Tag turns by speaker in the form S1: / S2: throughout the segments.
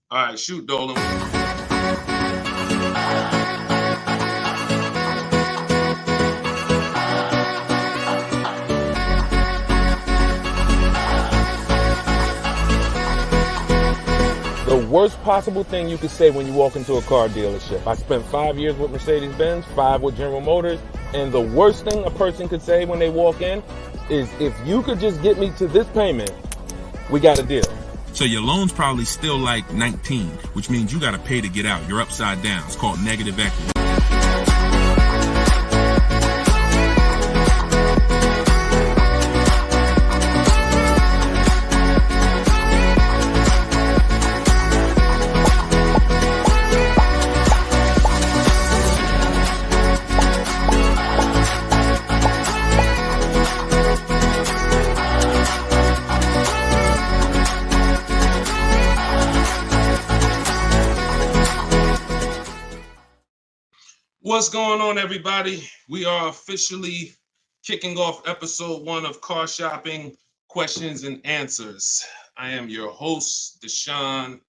S1: All right, shoot, Dolan. The worst possible thing you could say when you walk into a car dealership. I spent 5 years with Mercedes-Benz, 5 with General Motors, and the worst thing a person could say when they walk in is, if you could just get me to this payment, we got a deal.
S2: So your loan's probably still like 19, which means you got to pay to get out. You're upside down. It's called negative equity.
S1: What's going on, everybody? We are officially kicking off episode 1 of Car Shopping Questions and Answers. I am your host, Deshone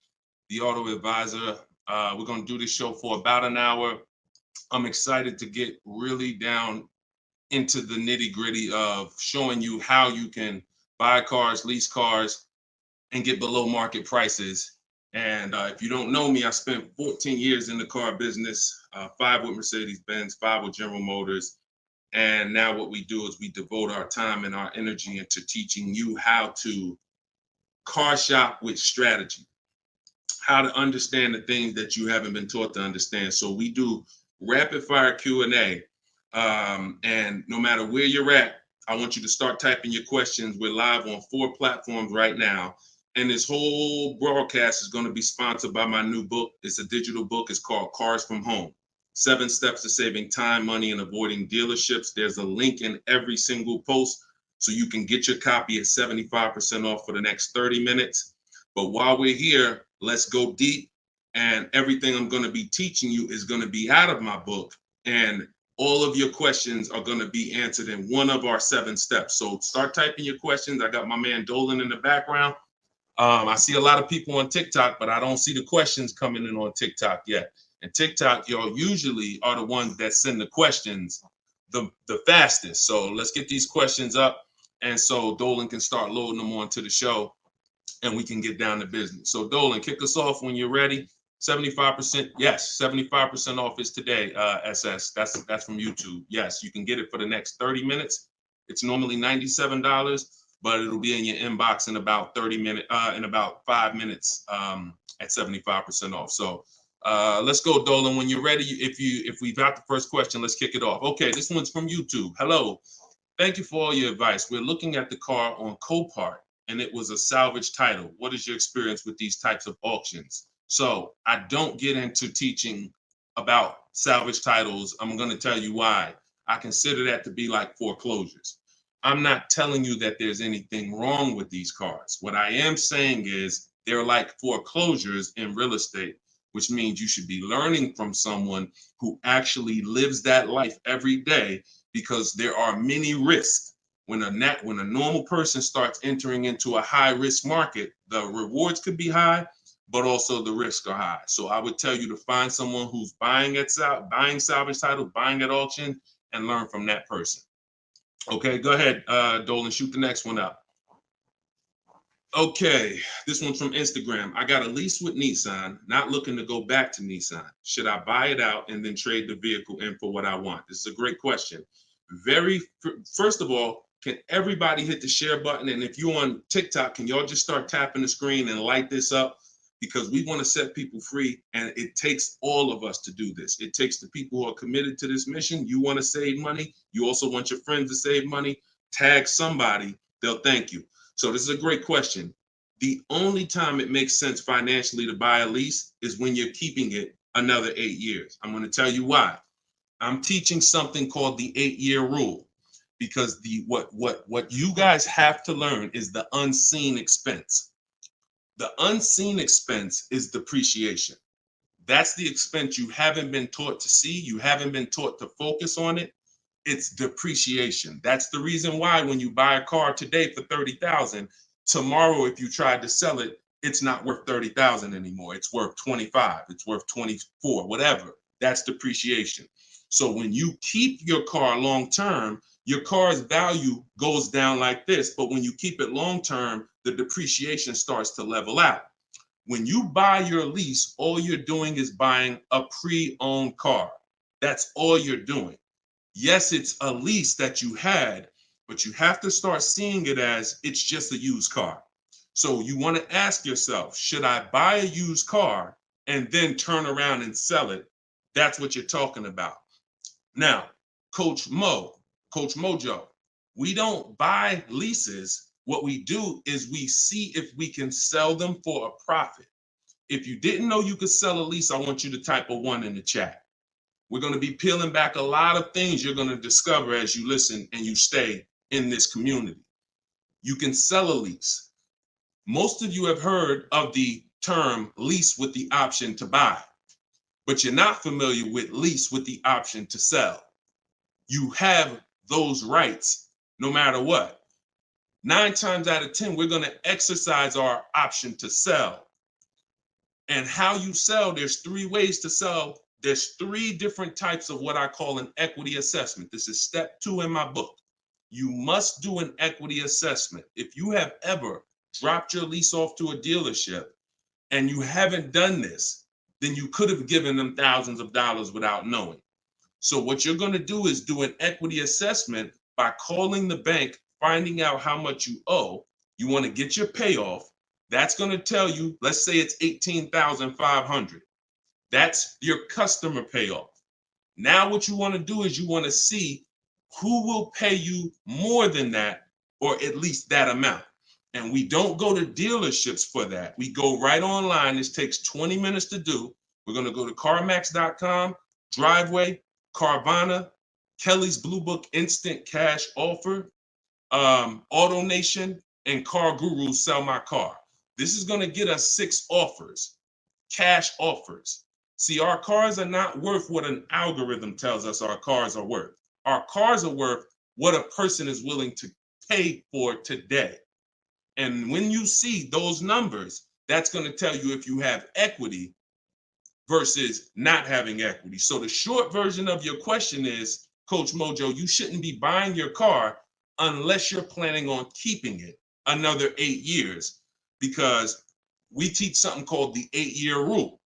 S1: the Auto Advisor. We're going to do this show for about an hour. I'm excited to get really down into the nitty-gritty of showing you how you can buy cars, lease cars, and get below market prices. And if you don't know me, I spent 14 years in the car business, 5 with Mercedes-Benz, 5 with General Motors. And now what we do is we devote our time and our energy into teaching you how to car shop with strategy, how to understand the things that you haven't been taught to understand. So we do rapid fire Q&A. And no matter where you're at, I want you to start typing your questions. We're live on 4 platforms right now. And this whole broadcast is going to be sponsored by my new book. It's a digital book. It's called Cars from Home: 7 Steps to Saving Time, Money, and Avoiding Dealerships. There's a link in every single post, so you can get your copy at 75% off for the next 30 minutes. But while we're here, let's go deep. And everything I'm going to be teaching you is going to be out of my book. And all of your questions are going to be answered in one of our 7 steps. So start typing your questions. I got my man Dolan in the background. I see a lot of people on TikTok, but I don't see the questions coming in on TikTok yet. And TikTok, y'all usually are the ones that send the questions the fastest. So let's get these questions up. And so Dolan can start loading them onto the show and we can get down to business. So Dolan, kick us off when you're ready. 75%. Yes, 75% off is today, SS. That's from YouTube. Yes, you can get it for the next 30 minutes. It's normally $97. But it'll be in your inbox in about 5 minutes at 75% off. So let's go, Dolan. When you're ready, if we've got the first question, let's kick it off. Okay, this one's from YouTube. Hello. Thank you for all your advice. We're looking at the car on Copart, and it was a salvage title. What is your experience with these types of auctions? So I don't get into teaching about salvage titles. I'm going to tell you why. I consider that to be like foreclosures. I'm not telling you that there's anything wrong with these cars. What I am saying is they're like foreclosures in real estate, which means you should be learning from someone who actually lives that life every day, because there are many risks. When a normal person starts entering into a high risk market, the rewards could be high, but also the risks are high. So I would tell you to find someone who's buying salvage titles, buying at auction, and learn from that person. Okay, go ahead, Dolan, shoot the next one up. Okay, this one's from Instagram. I got a lease with Nissan, not looking to go back to Nissan. Should I buy it out and then trade the vehicle in for what I want? This is a great question. First of all, can everybody hit the share button? And if you're on TikTok, can y'all just start tapping the screen and light this up? Because we want to set people free, and it takes all of us to do this. It takes the people who are committed to this mission. You want to save money. You also want your friends to save money. Tag somebody. They'll thank you. So this is a great question. The only time it makes sense financially to buy a lease is when you're keeping it another 8 years. I'm going to tell you why. I'm teaching something called the 8-year rule, because what you guys have to learn is the unseen expense. The unseen expense is depreciation. That's the expense you haven't been taught to see. You haven't been taught to focus on it. It's depreciation. That's the reason why when you buy a car today for $30,000, tomorrow, if you tried to sell it, it's not worth 30,000 anymore. It's worth 25. It's worth 24, whatever. That's depreciation. So when you keep your car long term, your car's value goes down like this. But when you keep it long term, the depreciation starts to level out. When you buy your lease, all you're doing is buying a pre-owned car. That's all you're doing. Yes, it's a lease that you had, but you have to start seeing it as it's just a used car. So you want to ask yourself, should I buy a used car and then turn around and sell it? That's what you're talking about. Now, Coach Mojo, we don't buy leases. What we do is we see if we can sell them for a profit. If you didn't know you could sell a lease, I want you to type a 1 in the chat. We're going to be peeling back a lot of things you're going to discover as you listen and you stay in this community. You can sell a lease. Most of you have heard of the term lease with the option to buy, but you're not familiar with lease with the option to sell. You have those rights no matter what. 9 times out of 10, we're going to exercise our option to sell. And how you sell, there's 3 ways to sell. There's 3 different types of what I call an equity assessment. This is step 2 in my book. You must do an equity assessment. If you have ever dropped your lease off to a dealership and you haven't done this, then you could have given them thousands of dollars without knowing. So what you're going to do is do an equity assessment by calling the bank, finding out how much you owe. You want to get your payoff. That's going to tell you, let's say it's $18,500. That's your customer payoff. Now what you want to do is you want to see who will pay you more than that, or at least that amount. And we don't go to dealerships for that. We go right online. This takes 20 minutes to do. We're going to go to CarMax.com, Driveway, Carvana, Kelly's Blue Book Instant Cash Offer, AutoNation, and Car Guru Sell My Car. This is going to get us 6 offers, cash offers. See, our cars are not worth what an algorithm tells us our cars are worth. Our cars are worth what a person is willing to pay for today. And when you see those numbers, that's going to tell you if you have equity versus not having equity. So the short version of your question is, Coach Mojo, you shouldn't be buying your car unless you're planning on keeping it another 8 years, because we teach something called the 8-year rule,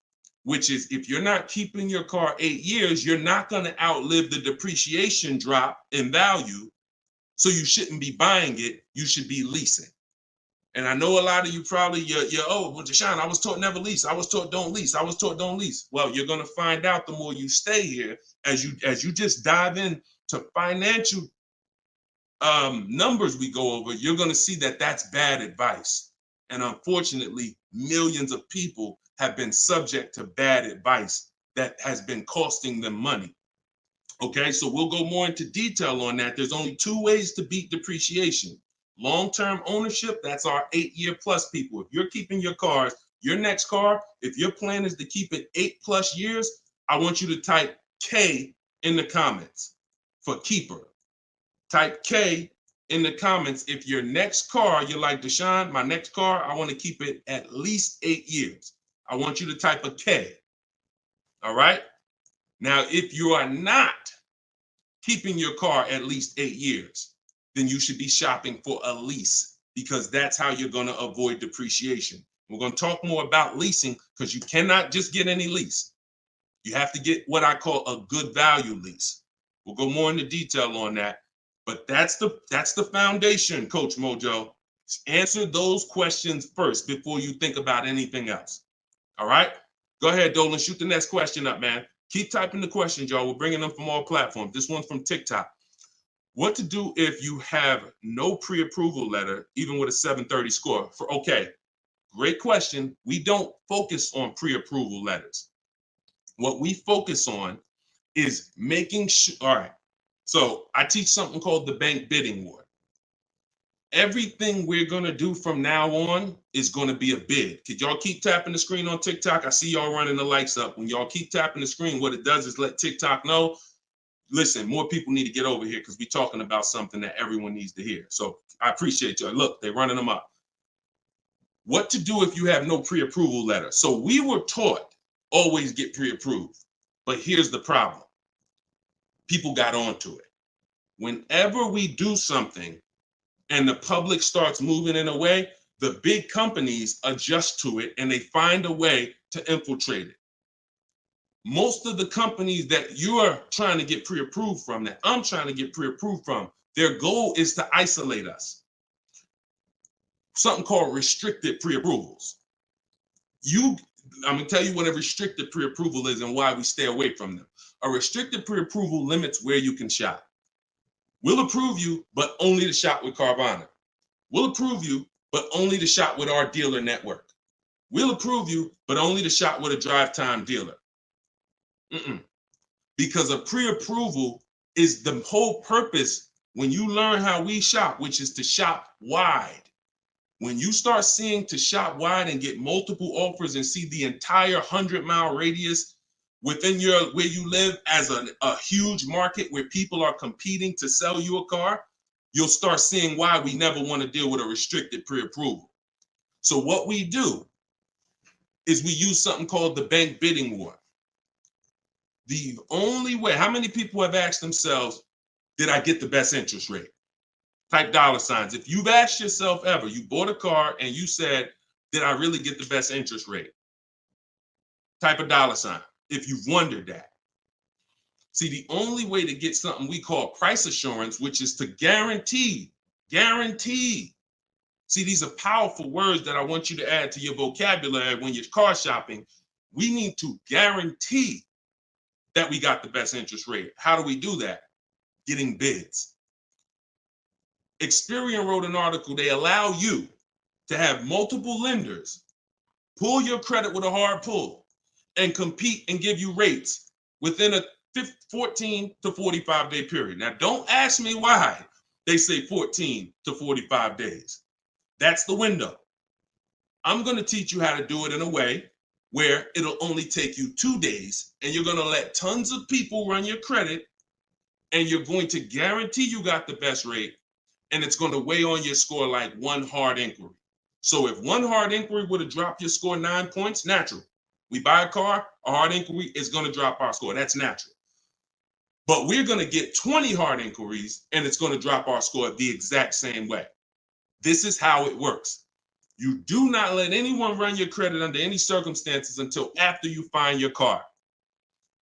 S1: which is if you're not keeping your car 8 years, you're not going to outlive the depreciation drop in value. So you shouldn't be buying it. You should be leasing. And I know a lot of you probably, you're well, Deshone, I was taught never lease. I was taught don't lease. I was taught don't lease. Well, you're going to find out the more you stay here, as you just dive in to financial numbers we go over, you're going to see that that's bad advice. And unfortunately, millions of people have been subject to bad advice that has been costing them money. Okay, so we'll go more into detail on that. There's only 2 ways to beat depreciation. Long-term ownership, that's our 8-year plus people. If you're keeping your cars, your next car, if your plan is to keep it 8+ years, I want you to type K in the comments for keeper. Type K in the comments if your next car, you're like, Deshone, my next car, I want to keep it at least 8 years. I want you to type a K. All right? Now, if you are not keeping your car at least 8 years, then you should be shopping for a lease, because that's how you're going to avoid depreciation. We're going to talk more about leasing, because you cannot just get any lease. You have to get what I call a good value lease. We'll go more into detail on that. But that's the foundation, Coach Mojo. Answer those questions first before you think about anything else. All right? Go ahead, Dolan. Shoot the next question up, man. Keep typing the questions, y'all. We're bringing them from all platforms. This one's from TikTok. What to do if you have no pre-approval letter, even with a 730 score? Okay, great question. We don't focus on pre-approval letters. What we focus on is making sure, all right, so I teach something called the bank bidding war. Everything we're going to do from now on is going to be a bid. Could y'all keep tapping the screen on TikTok? I see y'all running the lights up. When y'all keep tapping the screen, what it does is let TikTok know, listen, more people need to get over here, because we're talking about something that everyone needs to hear. So I appreciate y'all. Look, they're running them up. What to do if you have no pre-approval letter. So we were taught always get pre-approved. But here's the problem. People got onto it. Whenever we do something and the public starts moving in a way, the big companies adjust to it and they find a way to infiltrate it. Most of the companies that you're trying to get pre-approved from, that I'm trying to get pre-approved from, their goal is to isolate us. Something called restricted pre-approvals. I'm gonna tell you what a restricted pre-approval is and why we stay away from them. A restricted pre-approval limits where you can shop. We'll approve you, but only to shop with Carvana. We'll approve you, but only to shop with our dealer network. We'll approve you, but only to shop with a drive time dealer. Because a pre-approval is the whole purpose when you learn how we shop, which is to shop wide. When you start seeing to shop wide and get multiple offers and see the entire 100-mile radius within where you live as a huge market where people are competing to sell you a car, you'll start seeing why we never want to deal with a restricted pre-approval. So what we do is we use something called the bank bidding war. The only way, how many people have asked themselves, did I get the best interest rate? Type dollar signs. If you've asked yourself ever, you bought a car and you said, did I really get the best interest rate? Type a dollar sign if you've wondered that. See, the only way to get something we call price assurance, which is to guarantee. See, these are powerful words that I want you to add to your vocabulary when you're car shopping. We need to guarantee that we got the best interest rate. How do we do that? Getting bids. Experian wrote an article. They allow you to have multiple lenders pull your credit with a hard pull and compete and give you rates within a 14 to 45 day period. Now, don't ask me why they say 14 to 45 days. That's the window. I'm going to teach you how to do it in a way where it'll only take you 2 days and you're going to let tons of people run your credit and you're going to guarantee you got the best rate, and it's going to weigh on your score like one hard inquiry. So if one hard inquiry would have dropped your score 9 points, natural. We buy a car, a hard inquiry is going to drop our score. That's natural. But we're going to get 20 hard inquiries and it's going to drop our score the exact same way. This is how it works. You do not let anyone run your credit under any circumstances until after you find your car.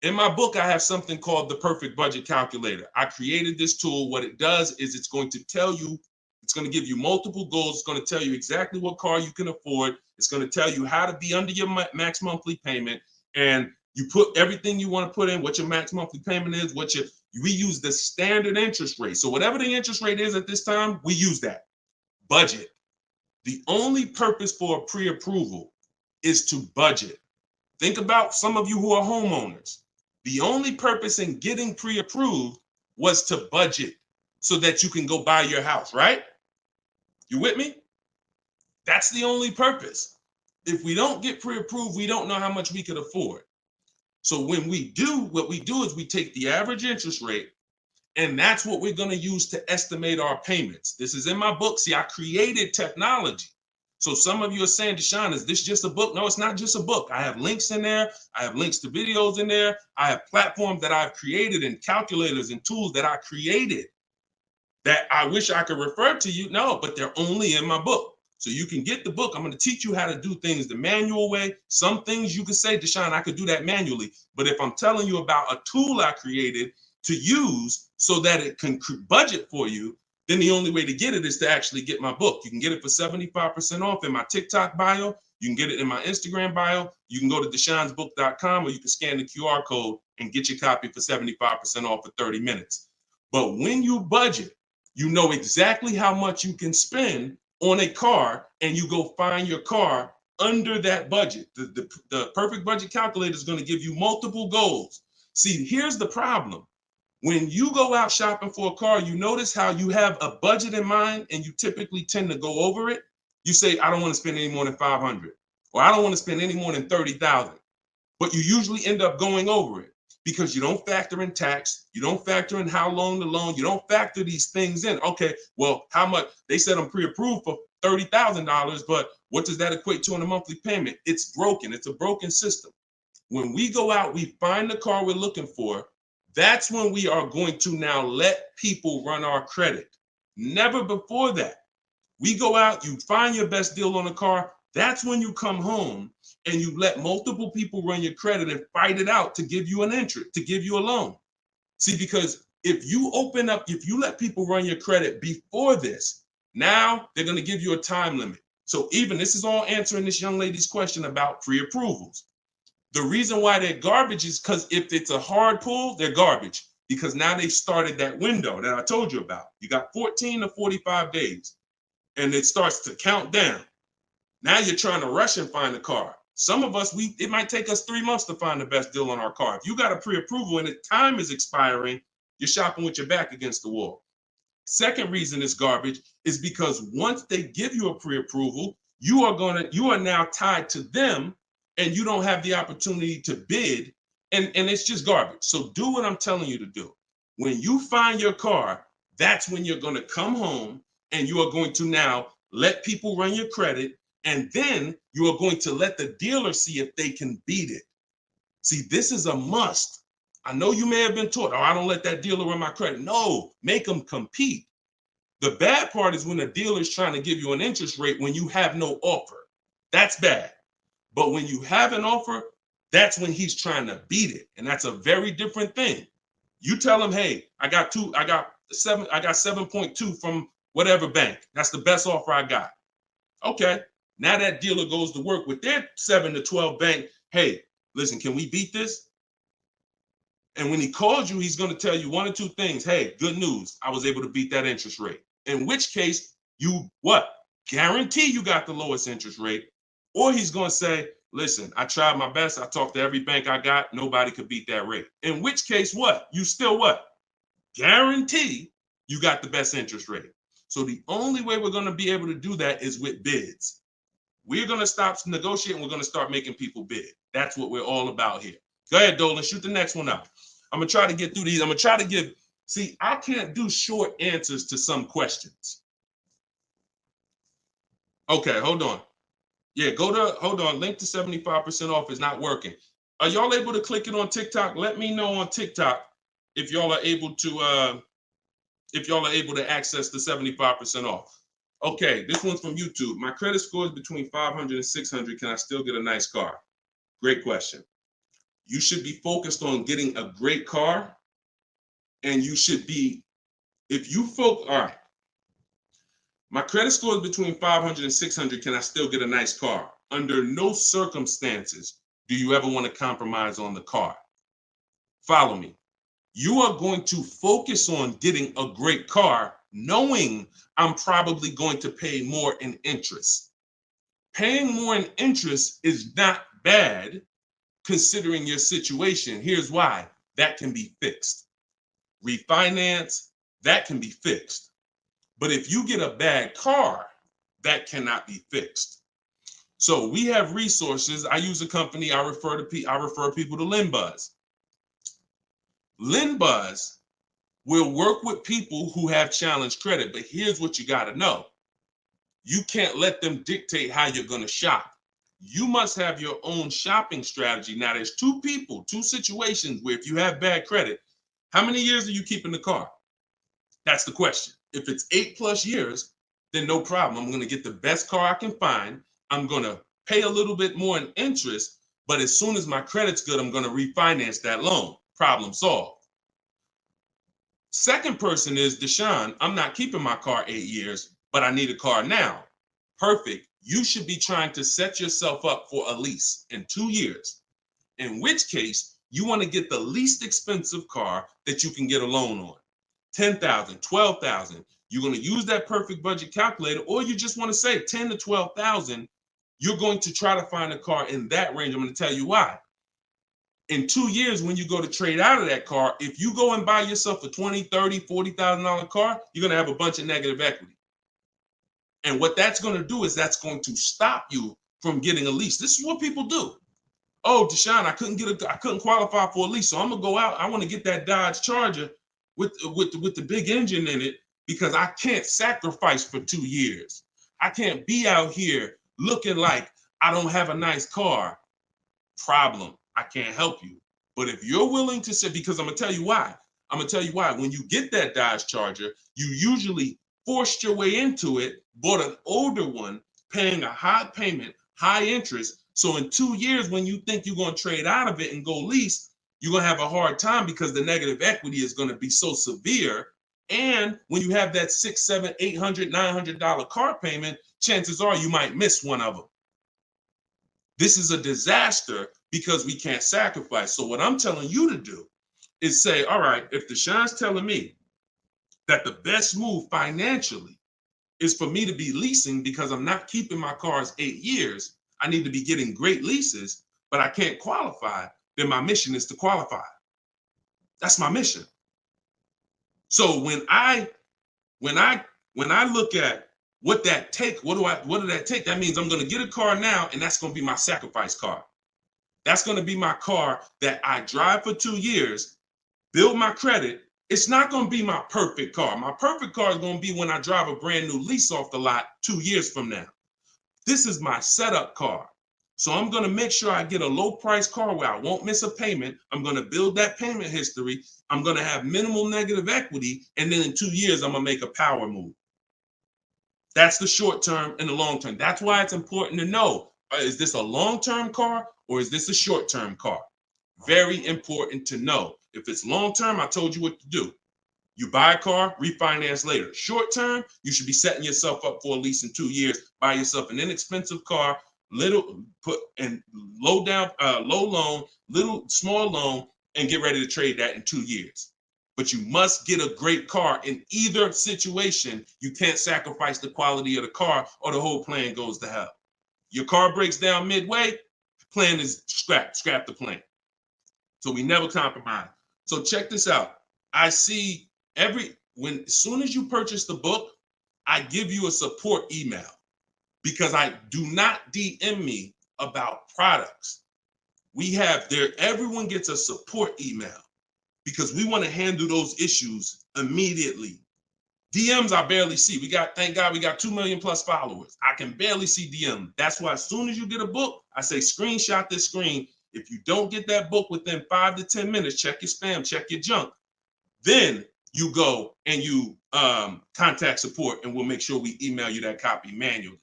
S1: In my book, I have something called the Perfect Budget Calculator. I created this tool. What it does is it's going to tell you, it's going to give you multiple goals. It's going to tell you exactly what car you can afford. It's going to tell you how to be under your max monthly payment. And you put everything you want to put in, what your max monthly payment is, we use the standard interest rate. So whatever the interest rate is at this time, we use that. Budget. The only purpose for a pre-approval is to budget. Think about some of you who are homeowners. The only purpose in getting pre-approved was to budget so that you can go buy your house, right? You with me? That's the only purpose. If we don't get pre-approved, we don't know how much we could afford. So when we do, what we do is we take the average interest rate, and that's what we're going to use to estimate our payments. This is in my book. See, I created technology. So some of you are saying, Deshone, is this just a book? No, it's not just a book. I have links in there. I have links to videos in there. I have platforms that I've created and calculators and tools that I created that I wish I could refer to you. No, but they're only in my book. So you can get the book. I'm going to teach you how to do things the manual way. Some things you could say, Deshone, I could do that manually. But if I'm telling you about a tool I created to use so that it can budget for you, then the only way to get it is to actually get my book. You can get it for 75% off in my TikTok bio. You can get it in my Instagram bio. You can go to deshonesbook.com, or you can scan the QR code and get your copy for 75% off for 30 minutes. But when you budget, you know exactly how much you can spend on a car, and you go find your car under that budget. The Perfect Budget Calculator is going to give you multiple goals. See, here's the problem. When you go out shopping for a car, you notice how you have a budget in mind and you typically tend to go over it. You say, I don't want to spend any more than $500, or I don't want to spend any more than $30,000, but you usually end up going over it. because you don't factor in tax, you don't factor in how long the loan, you don't factor these things in. Okay, well, how much? They said I'm pre-approved for $30,000, but what does that equate to in a monthly payment? It's broken. It's a broken system. When we go out, we find the car we're looking for. That's when we are going to now let people run our credit. Never before that. We go out, you find your best deal on a car. That's when you come home and you let multiple people run your credit and fight it out to give you an interest, to give you a loan. See, because if you open up, if you let people run your credit before this, now they're going to give you a time limit. So even this is all answering this young lady's question about pre-approvals. The reason why they're garbage is because if it's a hard pull, they're garbage, because now they started that window that I told you about. You got 14 to 45 days and it starts to count down. Now you're trying to rush and find a car. Some of us, it might take us 3 months to find the best deal on our car. If you got a pre-approval and the time is expiring, you're shopping with your back against the wall. Second reason it's garbage is because once they give you a pre-approval, you are now tied to them and you don't have the opportunity to bid, and it's just garbage. So do what I'm telling you to do. When you find your car, that's when you're going to come home and you are going to now let people run your credit, and then you are going to let the dealer see if they can beat it. See, this is a must. I know you may have been taught, oh, I don't let that dealer run my credit. No, make them compete. The bad part is when a dealer is trying to give you an interest rate when you have no offer. That's bad. But when you have an offer, that's when he's trying to beat it. And that's a very different thing. You tell him, hey, I got 7.2 from whatever bank. That's the best offer I got. Okay. Now that dealer goes to work with their 7 to 12 bank. Hey, listen, can we beat this? And when he calls you, he's going to tell you one or two things. Hey, good news. I was able to beat that interest rate. In which case, you what? Guarantee you got the lowest interest rate. Or he's going to say, listen, I tried my best. I talked to every bank I got. Nobody could beat that rate. In which case, what? You still what? Guarantee you got the best interest rate. So the only way we're going to be able to do that is with bids. We're going to stop negotiating. We're going to start making people bid. That's what we're all about here. Go ahead, Dolan. Shoot the next one up. I'm going to try to get through these. I'm going to try to give, see, I can't do short answers to some questions. Okay, hold on. Yeah, hold on. Link to 75% off is not working. Are y'all able to click it on TikTok? Let me know on TikTok if y'all are able to access the 75% off. Okay, this one's from YouTube. My credit score is between 500 and 600. Can I still get a nice car? Great question. You should be focused on getting a great car, and you should be, all right. My credit score is between 500 and 600. Can I still get a nice car? Under no circumstances do you ever want to compromise on the car. Follow me. You are going to focus on getting a great car, knowing I'm probably going to pay more in interest. Paying more in interest is not bad considering your situation. Here's why. That can be fixed. Refinance, that can be fixed. But if you get a bad car, that cannot be fixed. So we have resources. I use a company. I refer people to LendBuzz. LendBuzz will work with people who have challenged credit. But here's what you got to know. You can't let them dictate how you're going to shop. You must have your own shopping strategy. Now, there's two situations where if you have bad credit, how many years are you keeping the car? That's the question. If it's 8+ years, then no problem. I'm going to get the best car I can find. I'm going to pay a little bit more in interest, but as soon as my credit's good, I'm going to refinance that loan. Problem solved. Second person is Deshone. I'm not keeping my car 8 years, but I need a car now. Perfect. You should be trying to set yourself up for a lease in 2 years, in which case you want to get the least expensive car that you can get a loan on. 10,000, 12,000. You're going to use that perfect budget calculator, or you just want to say 10 to 12,000. You're going to try to find a car in that range. I'm going to tell you why. In 2 years, when you go to trade out of that car, if you go and buy yourself a $20,000, $30,000, $40,000 car, you're going to have a bunch of negative equity. And what that's going to do is that's going to stop you from getting a lease. This is what people do. oh, Deshone, I couldn't qualify for a lease, so I'm gonna go out. I want to get that Dodge Charger with the big engine in it because I can't sacrifice for 2 years. I can't be out here looking like I don't have a nice car. Problem. I can't help you. But if you're willing to say, because I'm gonna tell you why. I'm gonna tell you why. When you get that Dodge Charger, you usually forced your way into it, bought an older one, paying a high payment, high interest. So in 2 years, when you think you're gonna trade out of it and go lease, you're gonna have a hard time because the negative equity is gonna be so severe. And when you have that $600, $700, $800, $900 car payment, chances are you might miss one of them. This is a disaster because we can't sacrifice. So what I'm telling you to do is say, all right, if Deshone's telling me that the best move financially is for me to be leasing because I'm not keeping my cars 8 years, I need to be getting great leases, but I can't qualify, then my mission is to qualify. That's my mission. So when I look at what that take, what did that take? That means I'm going to get a car now, and that's going to be my sacrifice car. That's going to be my car that I drive for 2 years, build my credit. It's not going to be my perfect car. My perfect car is going to be when I drive a brand new lease off the lot 2 years from now. This is my setup car. So I'm going to make sure I get a low price car where I won't miss a payment. I'm going to build that payment history. I'm going to have minimal negative equity. And then in 2 years, I'm going to make a power move. That's the short term and the long term. That's why it's important to know, is this a long-term car or is this a short-term car? Very important to know. If it's long-term, I told you what to do. You buy a car, refinance later. Short-term, you should be setting yourself up for a lease in 2 years. Buy yourself an inexpensive car, low loan, small loan, and get ready to trade that in 2 years. But you must get a great car in either situation. You can't sacrifice the quality of the car or the whole plan goes to hell. Your car breaks down midway, plan is scrap the plan. So we never compromise. So check this out. I see as soon as you purchase the book, I give you a support email because I do not DM me about products. Everyone gets a support email because we want to handle those issues immediately. DMs I barely see. Thank God we got 2 million plus followers. I can barely see DM. That's why as soon as you get a book, I say screenshot this screen. If you don't get that book within 5 to 10 minutes, check your spam, check your junk. Then you go and you contact support and we'll make sure we email you that copy manually.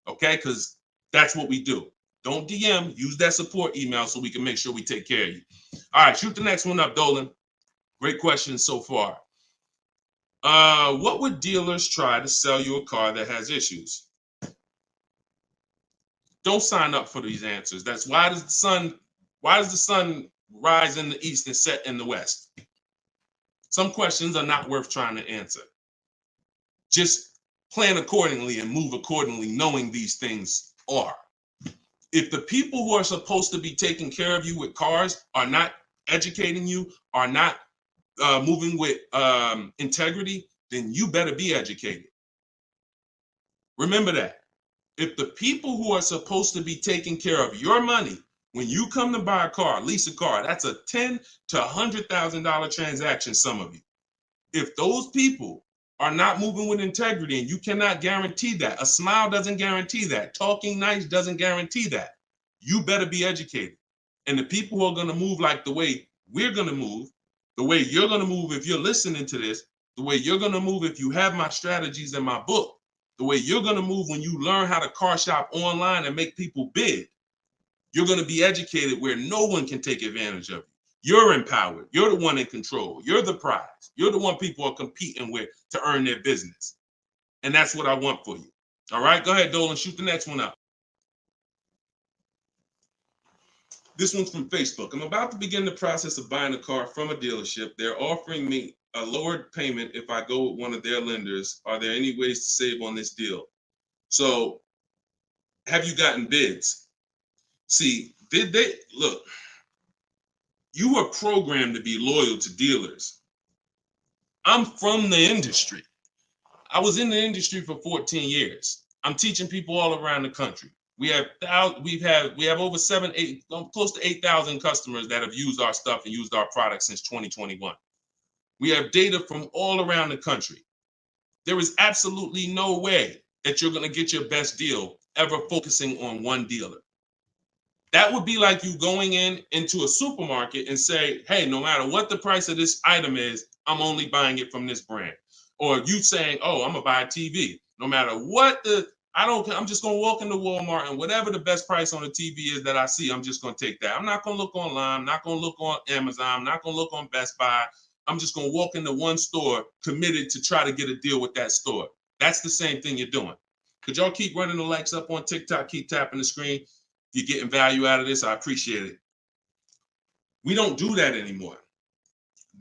S1: Okay, because that's what we do. Don't DM, use that support email so we can make sure we take care of you. All right, shoot the next one up, Dolan. Great questions so far. What would dealers try to sell you a car that has issues? Don't sign up for these answers. That's why does the sun rise in the east and set in the west? Some questions are not worth trying to answer. Just plan accordingly and move accordingly, knowing these things are. If the people who are supposed to be taking care of you with cars are not educating you, are not moving with integrity, then you better be educated. Remember that. If the people who are supposed to be taking care of your money, when you come to buy a car, lease a car, that's a $10,000 to $100,000 transaction, some of you. If those people are not moving with integrity, and you cannot guarantee that, a smile doesn't guarantee that, talking nice doesn't guarantee that, you better be educated. And the people who are going to move like the way we're going to move, the way you're going to move if you're listening to this, the way you're going to move if you have my strategies in my book, the way you're going to move when you learn how to car shop online and make people bid, you're going to be educated where no one can take advantage of you. You're empowered. You're the one in control. You're the prize. You're the one people are competing with to earn their business. And that's what I want for you. All right, go ahead, Dolan, shoot the next one up. This one's from Facebook. I'm about to begin the process of buying a car from a dealership. They're offering me a lowered payment if I go with one of their lenders. Are there any ways to save on this deal? So have you gotten bids? See, look, you were programmed to be loyal to dealers. I'm from the industry. I was in the industry for 14 years. I'm teaching people all around the country. We have over 8, close to 8,000 customers that have used our stuff and used our products since 2021. We have data from all around the country. There is absolutely no way that you're going to get your best deal ever focusing on one dealer. That would be like you going into a supermarket and say, hey, no matter what the price of this item is, I'm only buying it from this brand. Or you saying, oh, I'm gonna buy a TV. No matter what I'm just gonna walk into Walmart and whatever the best price on the TV is that I see, I'm just gonna take that. I'm not gonna look online, I'm not gonna look on Amazon, I'm not gonna look on Best Buy. I'm just gonna walk into one store committed to try to get a deal with that store. That's the same thing you're doing. Could y'all keep running the likes up on TikTok, keep tapping the screen? If you're getting value out of this, I appreciate it. We don't do that anymore.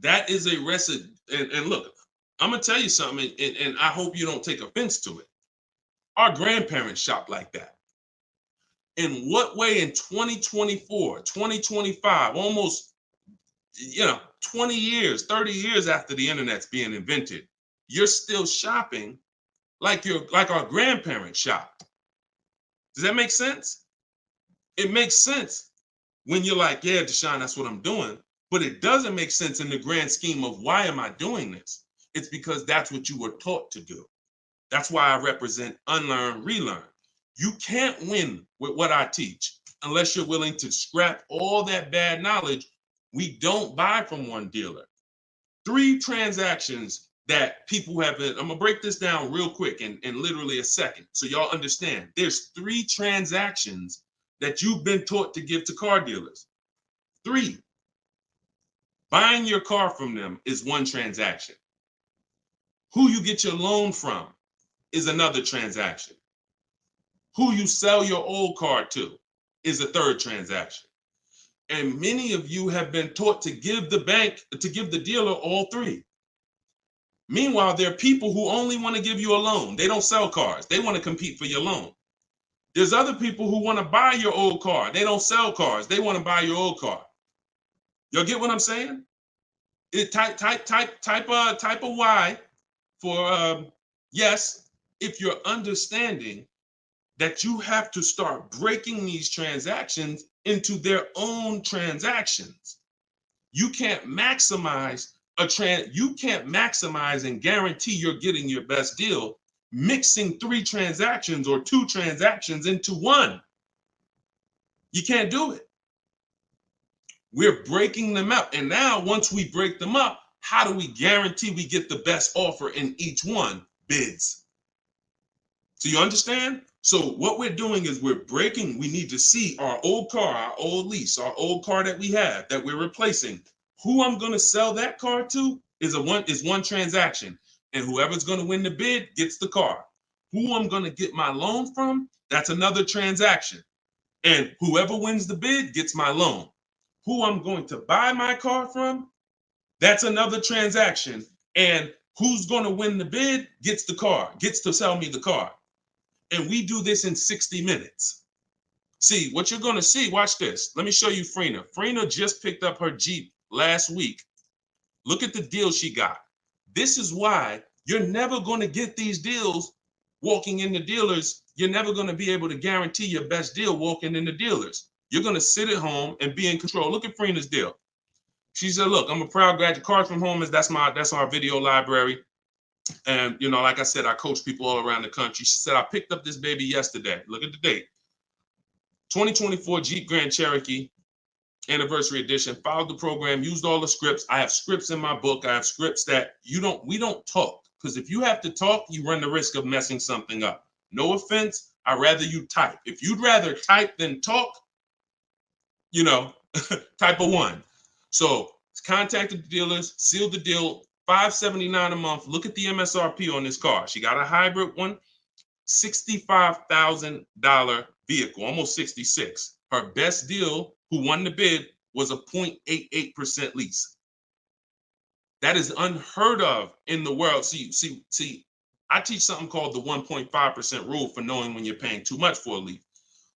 S1: That is a recipe. And look, I'm going to tell you something, and I hope you don't take offense to it. Our grandparents shopped like that. In what way in 2024, 2025, almost 20 years, 30 years after the internet's being invented, you're still shopping like our grandparents shopped? Does that make sense? It makes sense when you're like, yeah, Deshone, that's what I'm doing. But it doesn't make sense in the grand scheme of why am I doing this? It's because that's what you were taught to do. That's why I represent unlearn, relearn. You can't win with what I teach unless you're willing to scrap all that bad knowledge. We don't buy from one dealer. 3 transactions that people have been, I'm gonna break this down real quick in literally a second so y'all understand. There's 3 transactions that you've been taught to give to car dealers. 3. Buying your car from them is one transaction. Who you get your loan from is another transaction. Who you sell your old car to is a 3rd transaction. And many of you have been taught to give the dealer all 3. Meanwhile, there are people who only want to give you a loan. They don't sell cars. They want to compete for your loan. There's other people who want to buy your old car. They don't sell cars. They want to buy your old car. Y'all get what I'm saying? Type a Y for yes, if you're understanding that you have to start breaking these transactions into their own transactions. You can't maximize and guarantee you're getting your best deal mixing 3 transactions or 2 transactions into one. You can't do it. We're breaking them up. And now once we break them up, how do we guarantee we get the best offer in each one? Bids. So you understand? So what we're doing is we need to see our old car, our old lease, our old car that we have that we're replacing. Who I'm going to sell that car to is one transaction. And whoever's going to win the bid gets the car. Who I'm going to get my loan from, that's another transaction. And whoever wins the bid gets my loan. Who I'm going to buy my car from, that's another transaction. And who's going to win the bid gets the car, gets to sell me the car. And we do this in 60 minutes. See, what you're going to see, watch this. Let me show you Frina. Frina just picked up her Jeep last week. Look at the deal she got. This is why you're never going to get these deals walking in the dealers. You're never going to be able to guarantee your best deal walking in the dealers. You're going to sit at home and be in control. Look at Frina's deal. She said, look, I'm a proud graduate. Cards from Home that's our video library. And, like I said, I coach people all around the country. She said, I picked up this baby yesterday. Look at the date. 2024 Jeep Grand Cherokee Anniversary Edition. Followed the program, used all the scripts. I have scripts in my book. I have scripts that we don't talk. Because if you have to talk, you run the risk of messing something up. No offense. I'd rather you type. If you'd rather type than talk, type a 1. So contacted the dealers, sealed the deal, $579 a month. Look at the MSRP on this car. She got a hybrid one, $65,000 vehicle, almost 66. Her best deal, who won the bid, was a 0.88% lease. That is unheard of in the world. See, I teach something called the 1.5% rule for knowing when you're paying too much for a lease.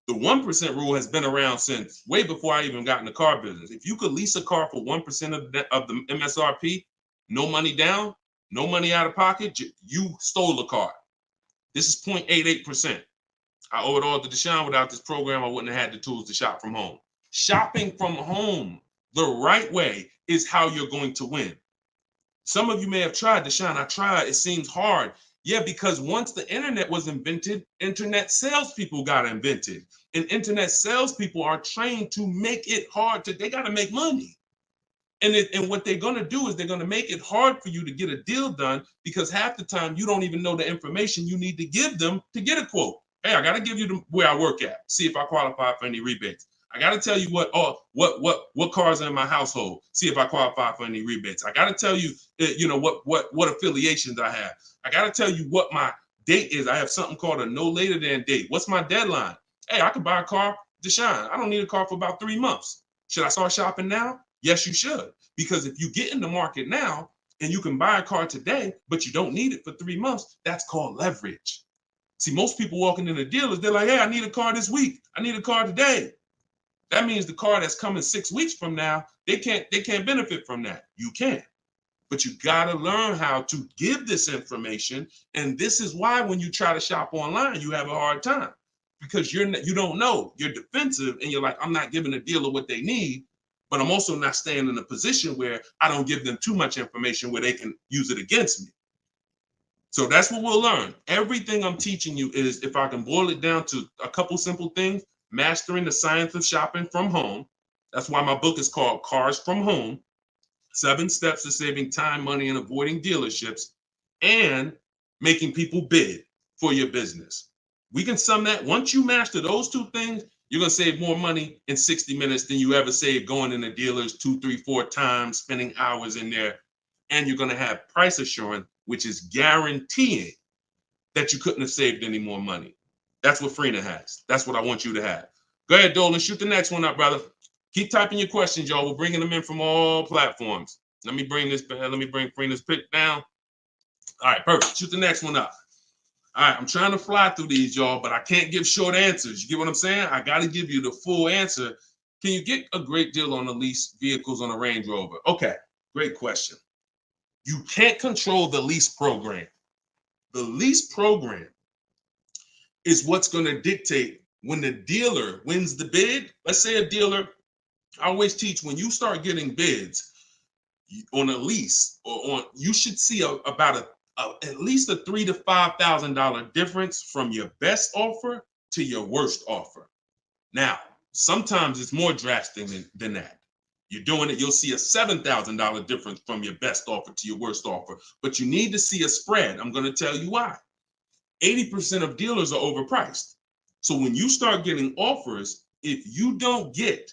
S1: The 1% rule has been around since way before I even got in the car business. If you could lease a car for 1% of the MSRP, no money down, no money out of pocket, you stole the car. This is 0.88%. I owe it all to Deshone. Without this program, I wouldn't have had the tools to shop from home. Shopping from home the right way is how you're going to win. Some of you may have tried, Deshone. I tried. It seems hard. Yeah, because once the internet was invented, internet salespeople got invented. And internet salespeople are trained to make it hard. They got to make money. And what they're going to do is they're going to make it hard for you to get a deal done, because half the time you don't even know the information you need to give them to get a quote. Hey, I got to give you where I work at, see if I qualify for any rebates. I got to tell you what cars are in my household, see if I qualify for any rebates. I got to tell you, what affiliations I have. I got to tell you what my date is. I have something called a no later than date. What's my deadline? Hey, I could buy a car, Deshone. I don't need a car for about 3 months. Should I start shopping now? Yes, you should. Because if you get in the market now and you can buy a car today, but you don't need it for 3 months, that's called leverage. See, most people walking in the dealers, they're like, hey, I need a car this week. I need a car today. That means the car that's coming 6 weeks from now, they can't benefit from that. You can. But you got to learn how to give this information. And this is why when you try to shop online, you have a hard time, because you don't know. You're defensive and you're like, I'm not giving a dealer what they need, but I'm also not staying in a position where I don't give them too much information where they can use it against me. So that's what we'll learn. Everything I'm teaching you is, if I can boil it down to a couple simple things, mastering the science of shopping from home. That's why my book is called Cars from Home, 7 Steps to Saving Time, Money, and Avoiding Dealerships, and making people bid for your business. We can sum that. Once you master those 2 things, you're going to save more money in 60 minutes than you ever saved going into dealers 2, 3, 4 times, spending hours in there. And you're going to have price assurance, which is guaranteeing that you couldn't have saved any more money. That's what Freenah has. That's what I want you to have. Go ahead, Dolan. Shoot the next one up, brother. Keep typing your questions, y'all. We're bringing them in from all platforms. Let me bring Freenah's pick down. All right, perfect. Shoot the next one up. All right, I'm trying to fly through these, y'all, but I can't give short answers. You get what I'm saying? I got to give you the full answer. Can you get a great deal on the lease vehicles on a Range Rover? Okay, great question. You can't control the lease program. The lease program is what's going to dictate when the dealer wins the bid. Let's say a dealer, I always teach, when you start getting bids on a lease you should see about at least a $3,000 to $5,000 difference from your best offer to your worst offer. Now, sometimes it's more drastic than that. You're doing it, you'll see a $7,000 difference from your best offer to your worst offer, but you need to see a spread. I'm going to tell you why. 80% of dealers are overpriced. So when you start getting offers, if you don't get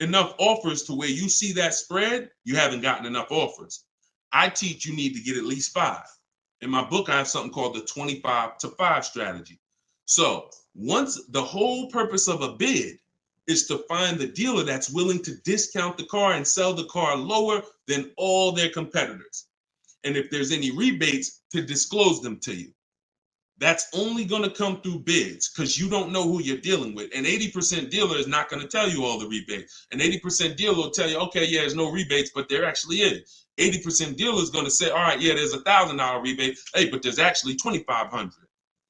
S1: enough offers to where you see that spread, you haven't gotten enough offers. I teach you need to get at least 5. In my book, I have something called the 25 to 5 strategy. So once the whole purpose of a bid is to find the dealer that's willing to discount the car and sell the car lower than all their competitors. And if there's any rebates, to disclose them to you. That's only going to come through bids, because you don't know who you're dealing with. An 80% dealer is not going to tell you all the rebates. An 80% dealer will tell you, okay, yeah, there's no rebates, but there actually is. 80% dealer is going to say, all right, yeah, there's $1,000 rebate. Hey, but there's actually $2,500.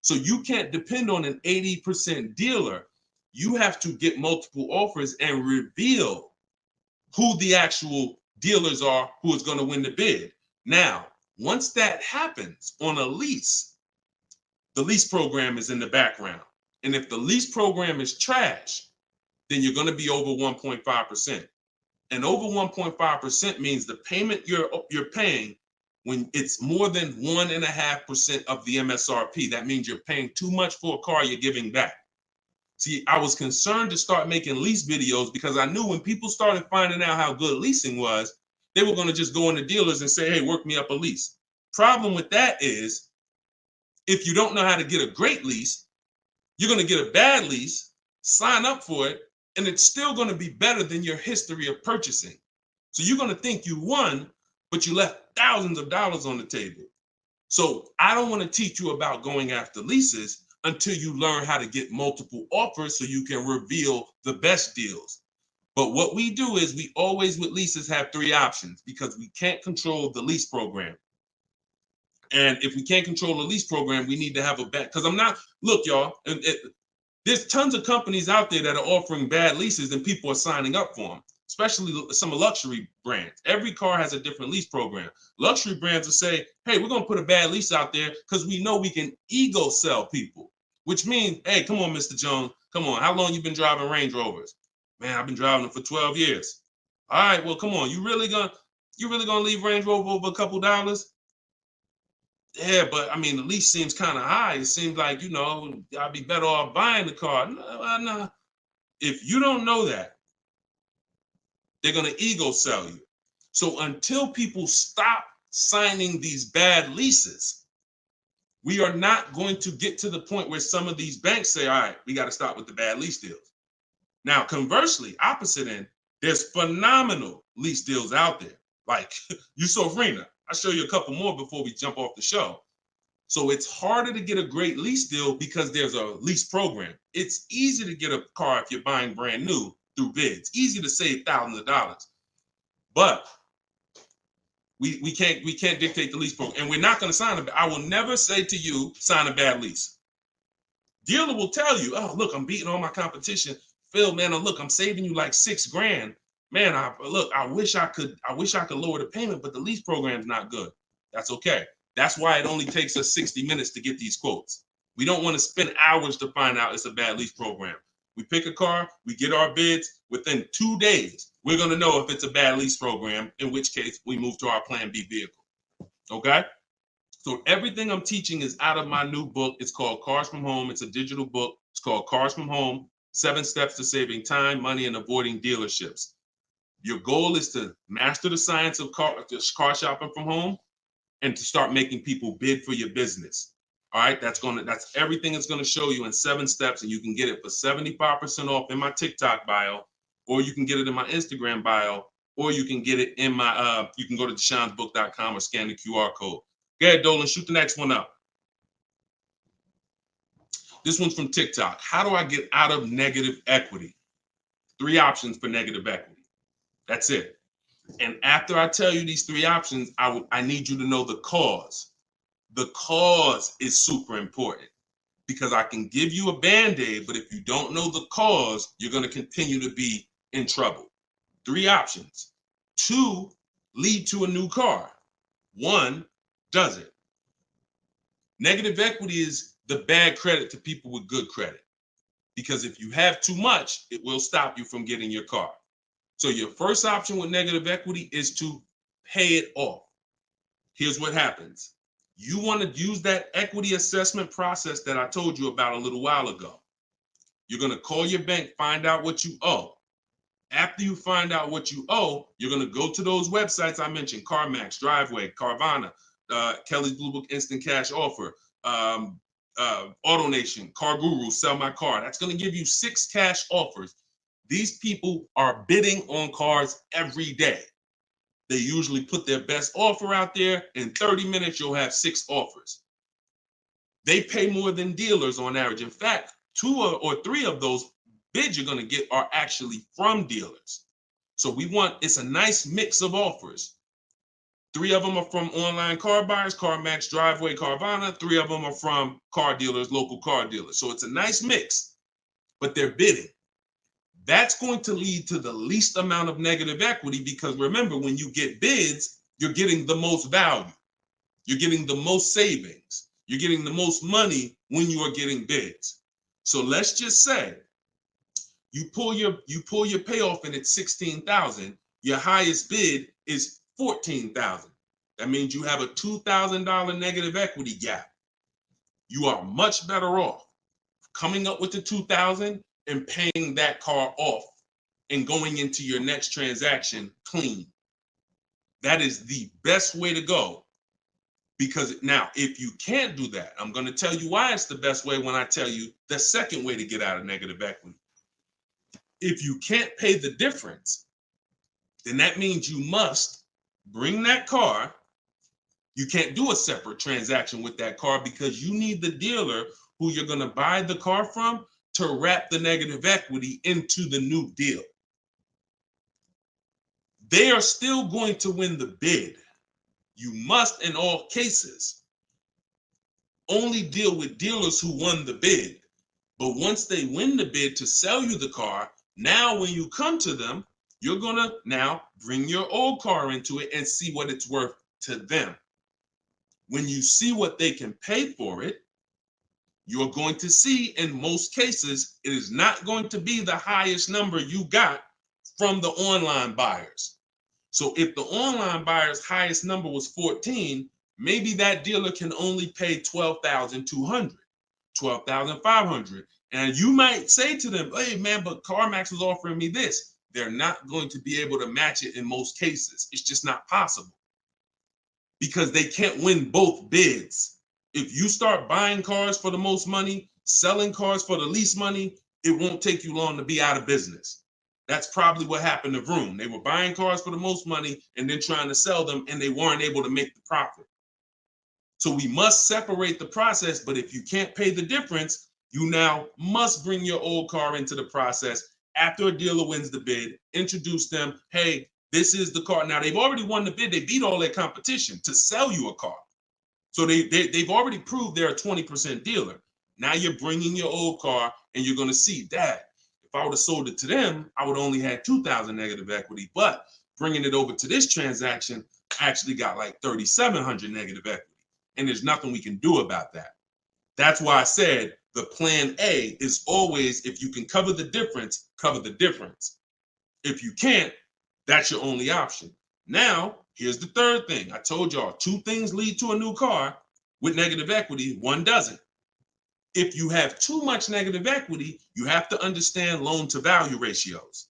S1: So you can't depend on an 80% dealer. You have to get multiple offers and reveal who the actual dealers are who is going to win the bid. Now, once that happens on a lease, the lease program is in the background. And if the lease program is trash, then you're going to be over 1.5%. And over 1.5% means the payment you're paying, when it's more than 1.5% of the MSRP, that means you're paying too much for a car you're giving back. See, I was concerned to start making lease videos because I knew when people started finding out how good leasing was, they were going to just go into dealers and say, hey, work me up a lease. Problem with that is, if you don't know how to get a great lease, you're going to get a bad lease, sign up for it, and it's still going to be better than your history of purchasing. So you're going to think you won, but you left thousands of dollars on the table. So I don't want to teach you about going after leases until you learn how to get multiple offers so you can reveal the best deals. But what we do is we always with leases have 3 options, because we can't control the lease program. And if we can't control the lease program, we need to have a bet. Because look, y'all, There's tons of companies out there that are offering bad leases and people are signing up for them, especially some luxury brands. Every car has a different lease program. Luxury brands will say, hey, we're going to put a bad lease out there because we know we can ego sell people, which means, hey, come on, Mr. Jones, come on. How long you been driving Range Rovers? Man, I've been driving them for 12 years. All right, well, come on. You really gonna leave Range Rover over a couple dollars? Yeah, but I mean, the lease seems kind of high. It seems like, I'd be better off buying the car. No. If you don't know that, they're going to ego sell you. So until people stop signing these bad leases, we are not going to get to the point where some of these banks say, all right, we got to stop with the bad lease deals. Now, conversely, opposite end, there's phenomenal lease deals out there. Like Yusuf Rena. I'll show you a couple more before we jump off the show. So it's harder to get a great lease deal because there's a lease program. It's easy to get a car if you're buying brand new through bids. Easy to save thousands of dollars. But we can't dictate the lease program. And we're not going to sign I will never say to you, sign a bad lease. Dealer will tell you, oh, look, I'm beating all my competition. Phil, man, look, I'm saving you like $6,000. Man, I wish I could lower the payment, but the lease program's not good. That's okay. That's why it only takes us 60 minutes to get these quotes. We don't want to spend hours to find out it's a bad lease program. We pick a car, we get our bids. Within 2 days, we're going to know if it's a bad lease program, in which case we move to our Plan B vehicle. Okay? So everything I'm teaching is out of my new book. It's called Cars from Home. It's a digital book. It's called Cars from Home, 7 Steps to Saving Time, Money, and Avoiding Dealerships. Your goal is to master the science of car shopping from home and to start making people bid for your business. All right, that's everything it's going to show you in 7 steps, and you can get it for 75% off in my TikTok bio, or you can get it in my Instagram bio, or you can get it in my you can go to deshonsbook.com or scan the QR code. Go ahead, Dolan, shoot the next one up. This one's from TikTok. How do I get out of negative equity? 3 options for negative equity. That's it. And after I tell you these 3 options, I need you to know the cause. The cause is super important because I can give you a Band-Aid, but if you don't know the cause, you're going to continue to be in trouble. 3 options. 2 lead to a new car. 1 doesn't. Negative equity is the bad credit to people with good credit, because if you have too much, it will stop you from getting your car. So your first option with negative equity is to pay it off. Here's what happens. You want to use that equity assessment process that I told you about a little while ago. You're going to call your bank, find out what you owe. After you find out what you owe, you're going to go to those websites I mentioned: CarMax, Driveway, Carvana, Kelly's Blue Book Instant Cash Offer, AutoNation, Car Guru, Sell My Car. That's going to give you 6 cash offers. These people are bidding on cars every day. They usually put their best offer out there. In 30 minutes, you'll have 6 offers. They pay more than dealers on average. In fact, 2 or 3 of those bids you're going to get are actually from dealers. So it's a nice mix of offers. 3 of them are from online car buyers: CarMax, Driveway, Carvana. 3 of them are from car dealers, local car dealers. So it's a nice mix, but they're bidding. That's going to lead to the least amount of negative equity, because remember, when you get bids, you're getting the most value. You're getting the most savings. You're getting the most money when you are getting bids. So let's just say you pull your payoff in at $16,000. Your highest bid is $14,000. That means you have a $2,000 negative equity gap. You are much better off coming up with the $2,000 and paying that car off and going into your next transaction clean. That is the best way to go. Because now, if you can't do that, I'm going to tell you why it's the best way when I tell you the second way to get out of negative equity. If you can't pay the difference, then that means you must bring that car. You can't do a separate transaction with that car, because you need the dealer who you're going to buy the car from to wrap the negative equity into the new deal. They are still going to win the bid. You must, in all cases, only deal with dealers who won the bid. But once they win the bid to sell you the car, now when you come to them, you're going to now bring your old car into it and see what it's worth to them. When you see what they can pay for it, you're going to see in most cases, it is not going to be the highest number you got from the online buyers. So if the online buyer's highest number was 14, maybe that dealer can only pay 12,200, 12,500. And you might say to them, hey man, but CarMax is offering me this. They're not going to be able to match it in most cases. It's just not possible because they can't win both bids. If you start buying cars for the most money, selling cars for the least money, it won't take you long to be out of business. That's probably what happened to Vroom. They were buying cars for the most money and then trying to sell them, and they weren't able to make the profit. So we must separate the process, but if you can't pay the difference, you now must bring your old car into the process after a dealer wins the bid, introduce them, hey, this is the car. Now, they've already won the bid. They beat all their competition to sell you a car. So they've already proved they're a 20% dealer. Now you're bringing your old car and you're going to see, Dad, if I would have sold it to them, I would have only had 2,000 negative equity. But bringing it over to this transaction, I actually got like 3,700 negative equity. And there's nothing we can do about that. That's why I said the plan A is always, if you can cover the difference, cover the difference. If you can't, that's your only option. Now, here's the third thing. I told y'all 2 things lead to a new car with negative equity, 1 doesn't. If you have too much negative equity, you have to understand loan to value ratios.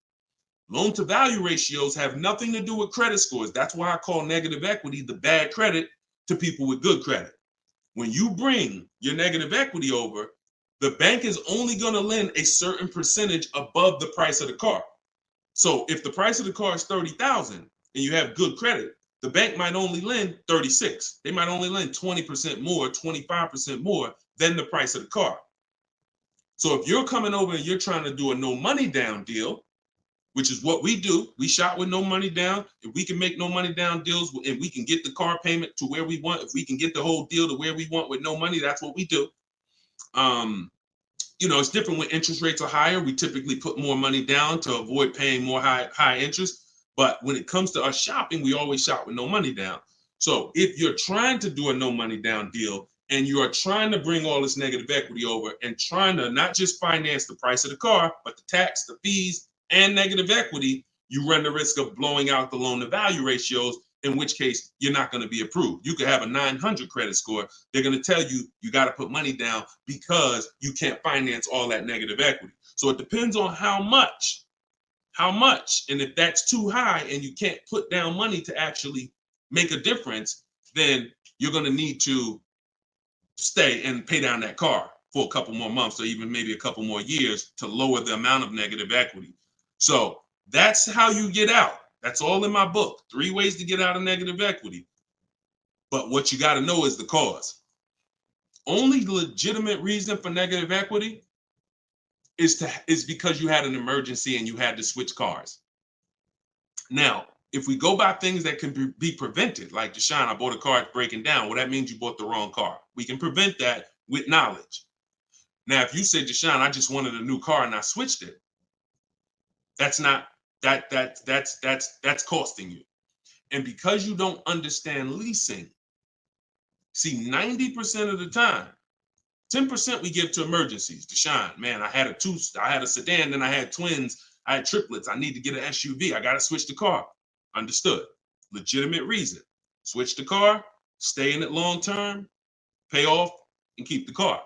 S1: Loan to value ratios have nothing to do with credit scores. That's why I call negative equity the bad credit to people with good credit. When you bring your negative equity over, the bank is only going to lend a certain percentage above the price of the car. So if the price of the car is 30,000 and you have good credit, the bank might only lend 36. They might only lend 20% more, 25% more than the price of the car. So if you're coming over and you're trying to do a no money down deal, which is what we do, we shop with no money down. If we can make no money down deals and we can get the car payment to where we want, if we can get the whole deal to where we want with no money, that's what we do. It's different when interest rates are higher. We typically put more money down to avoid paying more high interest. But when it comes to us shopping, we always shop with no money down. So if you're trying to do a no money down deal and you are trying to bring all this negative equity over and trying to not just finance the price of the car, but the tax, the fees, and negative equity, you run the risk of blowing out the loan to value ratios, in which case you're not going to be approved. You could have a 900 credit score. They're going to tell you you got to put money down because you can't finance all that negative equity. So it depends on how much. And if that's too high and you can't put down money to actually make a difference, then you're going to need to stay and pay down that car for a couple more months or even maybe a couple more years to lower the amount of negative equity. So that's how you get out. That's all in my book. 3 ways to get out of negative equity. But what you got to know is the cause. Only legitimate reason for negative equity is because you had an emergency and you had to switch cars. Now, if we go by things that can be prevented, like Deshone, I bought a car, it's breaking down. Well, that means you bought the wrong car. We can prevent that with knowledge. Now, if you say, Deshone, I just wanted a new car and I switched it, that's costing you. And because you don't understand leasing, see, 90% of the time, 10% we give to emergencies. Deshone, man, I had a sedan, then I had twins, I had triplets. I need to get an SUV. I got to switch the car. Understood. Legitimate reason. Switch the car, stay in it long term, pay off, and keep the car.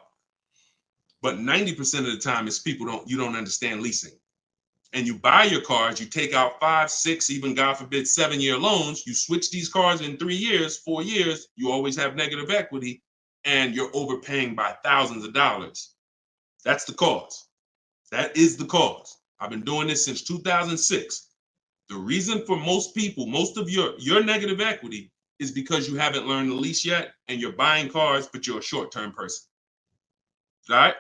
S1: But 90% of the time, it's you don't understand leasing. And you buy your cars, you take out 5, 6, even God forbid, 7-year loans. You switch these cars in 3 years, 4 years, you always have negative equity, and you're overpaying by thousands of dollars. That's the cause. That is the cause. I've been doing this since 2006. The reason for most people, most of your negative equity is because you haven't learned the lease yet and you're buying cars, but you're a short-term person. All right?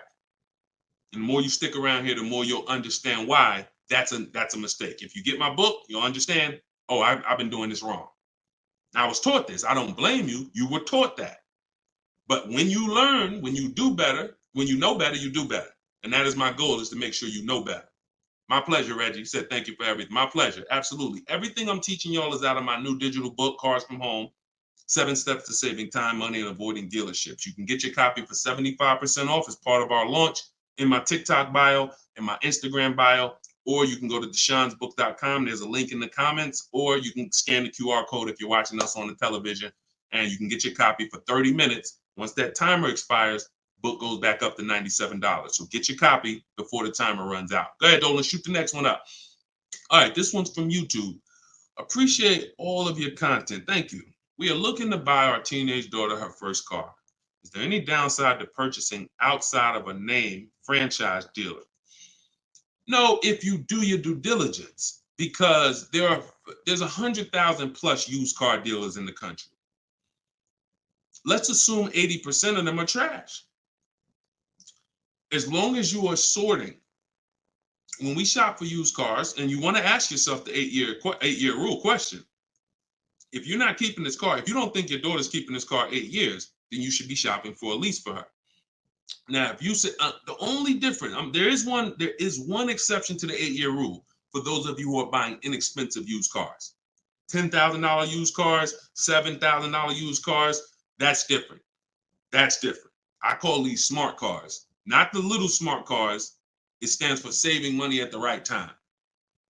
S1: And the more you stick around here, the more you'll understand why that's a mistake. If you get my book, you'll understand, oh, I've been doing this wrong. Now, I was taught this. I don't blame you. You were taught that. But when you learn, when you do better, when you know better, you do better. And that is my goal, is to make sure you know better. My pleasure, Reggie. You said thank you for everything. My pleasure. Absolutely. Everything I'm teaching y'all is out of my new digital book, Cars from Home, 7 Steps to Saving Time, Money, and Avoiding Dealerships. You can get your copy for 75% off as part of our launch in my TikTok bio, in my Instagram bio, or you can go to deshonsbook.com. There's a link in the comments, or you can scan the QR code if you're watching us on the television, and you can get your copy for 30 minutes. Once that timer expires, book goes back up to $97. So get your copy before the timer runs out. Go ahead, Dolan, shoot the next one up. All right, this one's from YouTube. Appreciate all of your content. Thank you. We are looking to buy our teenage daughter her first car. Is there any downside to purchasing outside of a name franchise dealer? No, if you do your due diligence, because there's 100,000 plus used car dealers in the country. Let's assume 80% of them are trash. As long as you are sorting, when we shop for used cars, and you want to ask yourself the 8-year rule question. If you're not keeping this car, if you don't think your daughter's keeping this car 8 years, then you should be shopping for a lease for her. Now, if you say the only difference, there is one exception to the 8-year rule for those of you who are buying inexpensive used cars. $10,000 used cars, $7,000 used cars, that's different. That's different. I call these smart cars, not the little smart cars. It stands for saving money at the right time.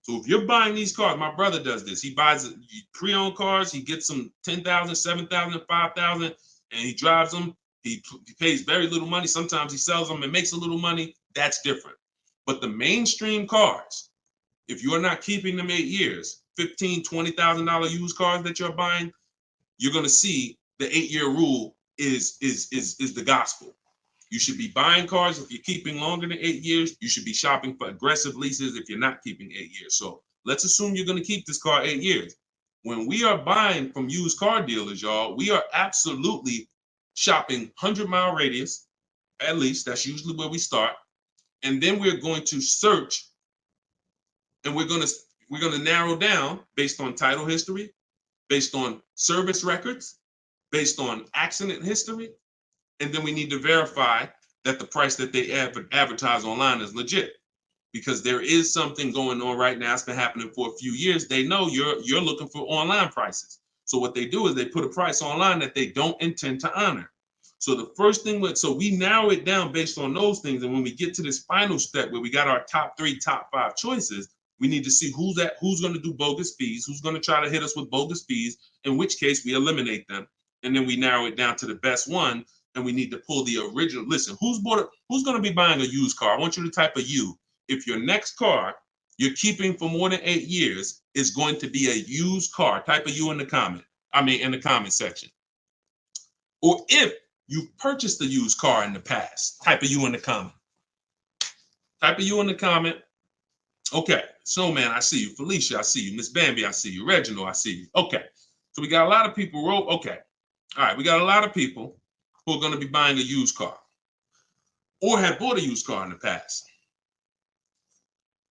S1: So if you're buying these cars, my brother does this. He buys pre-owned cars. He gets them $10,000, $7,000, $5,000, and he drives them. He pays very little money. Sometimes he sells them and makes a little money. That's different. But the mainstream cars, if you're not keeping them 8 years, $15,000, $20,000 used cars that you're buying, you're going to see the 8-year rule is the gospel. You should be buying cars if you're keeping longer than 8 years. You should be shopping for aggressive leases if you're not keeping 8 years. So let's assume you're going to keep this car 8 years. When we are buying from used car dealers, y'all, we are absolutely shopping 100-mile radius, at least. That's usually where we start. And then we're going to search, and we're going to narrow down based on title history, based on service records, based on accident history. And then we need to verify that the price that they advertise online is legit, because there is something going on right now. It's been happening for a few years. They know you're looking for online prices. So what they do is they put a price online that they don't intend to honor. So the first thing, so we narrow it down based on those things. And when we get to this final step where we got our top 3, top 5 choices, we need to see who's going to do bogus fees, who's going to try to hit us with bogus fees, in which case we eliminate them. And then we narrow it down to the best one. And we need to pull the original. Listen, who's going to be buying a used car? I want you to type a U. If your next car you're keeping for more than 8 years is going to be a used car, type a U in the comment. In the comment section. Or if you've purchased a used car in the past, type a U in the comment. Type a U in the comment. Okay, Snowman, I see you. Felicia, I see you. Miss Bambi, I see you. Reginald, I see you. Okay, so we got a lot of people. Okay, all right, we got a lot of people who are going to be buying a used car or have bought a used car in the past.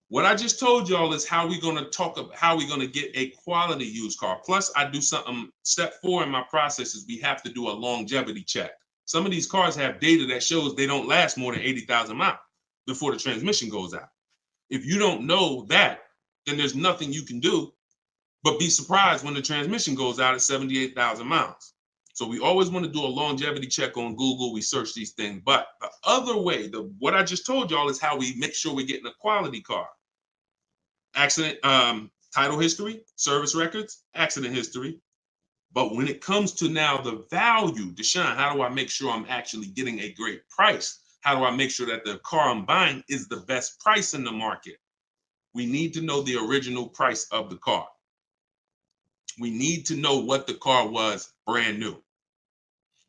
S1: What I just told y'all is how we're going to talk about how we're going to get a quality used car. Plus, I do something. Step 4 in my process is we have to do a longevity check. Some of these cars have data that shows they don't last more than 80,000 miles before the transmission goes out. If you don't know that, then there's nothing you can do but be surprised when the transmission goes out at 78,000 miles. So we always want to do a longevity check on Google. We search these things. But the other way, what I just told y'all is how we make sure we're getting a quality car. Accident, title history, service records, accident history. But when it comes to now the value, Deshone, how do I make sure I'm actually getting a great price? How do I make sure that the car I'm buying is the best price in the market? We need to know the original price of the car. We need to know what the car was brand new.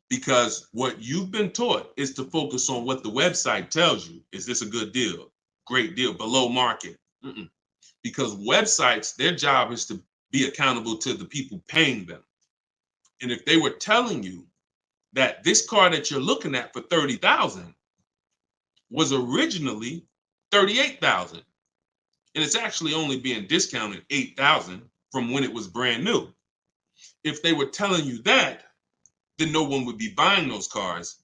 S1: Because what you've been taught is to focus on what the website tells you. Is this a good deal? Great deal, below market. Because websites, their job is to be accountable to the people paying them. And if they were telling you that this car that you're looking at for $30,000 was originally $38,000, and it's actually only being discounted $8,000 from when it was brand new. If they were telling you that, then no one would be buying those cars,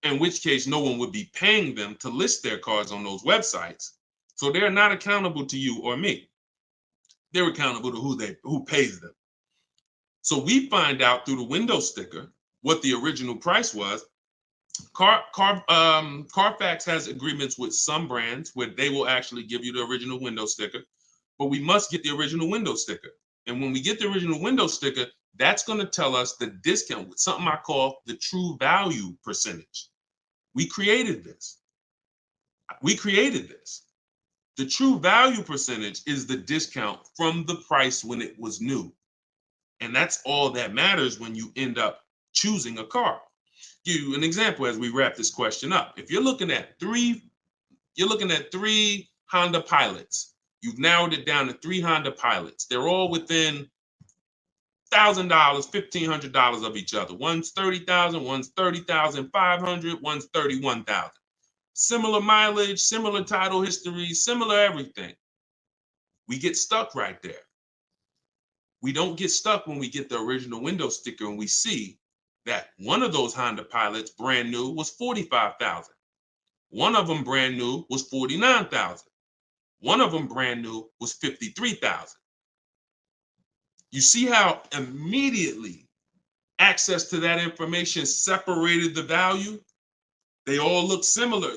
S1: in which case no one would be paying them to list their cars on those websites. So they're not accountable to you or me. They're accountable to who pays them. So we find out through the window sticker what the original price was. Carfax has agreements with some brands where they will actually give you the original window sticker, but we must get the original window sticker. And when we get the original window sticker, that's going to tell us the discount with something I call the true value percentage. We created this. The true value percentage is the discount from the price when it was new. And that's all that matters when you end up choosing a car. Give you an example as we wrap this question up. If you're looking at three Honda Pilots. You've narrowed it down to 3 Honda Pilots. They're all within $1,000, $1,500 of each other. One's $30,000, one's $30,500, one's $31,000. Similar mileage, similar title history, similar everything. We get stuck right there. We don't get stuck when we get the original window sticker and we see that one of those Honda Pilots brand new was $45,000. One of them brand new was $49,000. One of them brand new was $53,000. You see how immediately access to that information separated the value? They all look similar.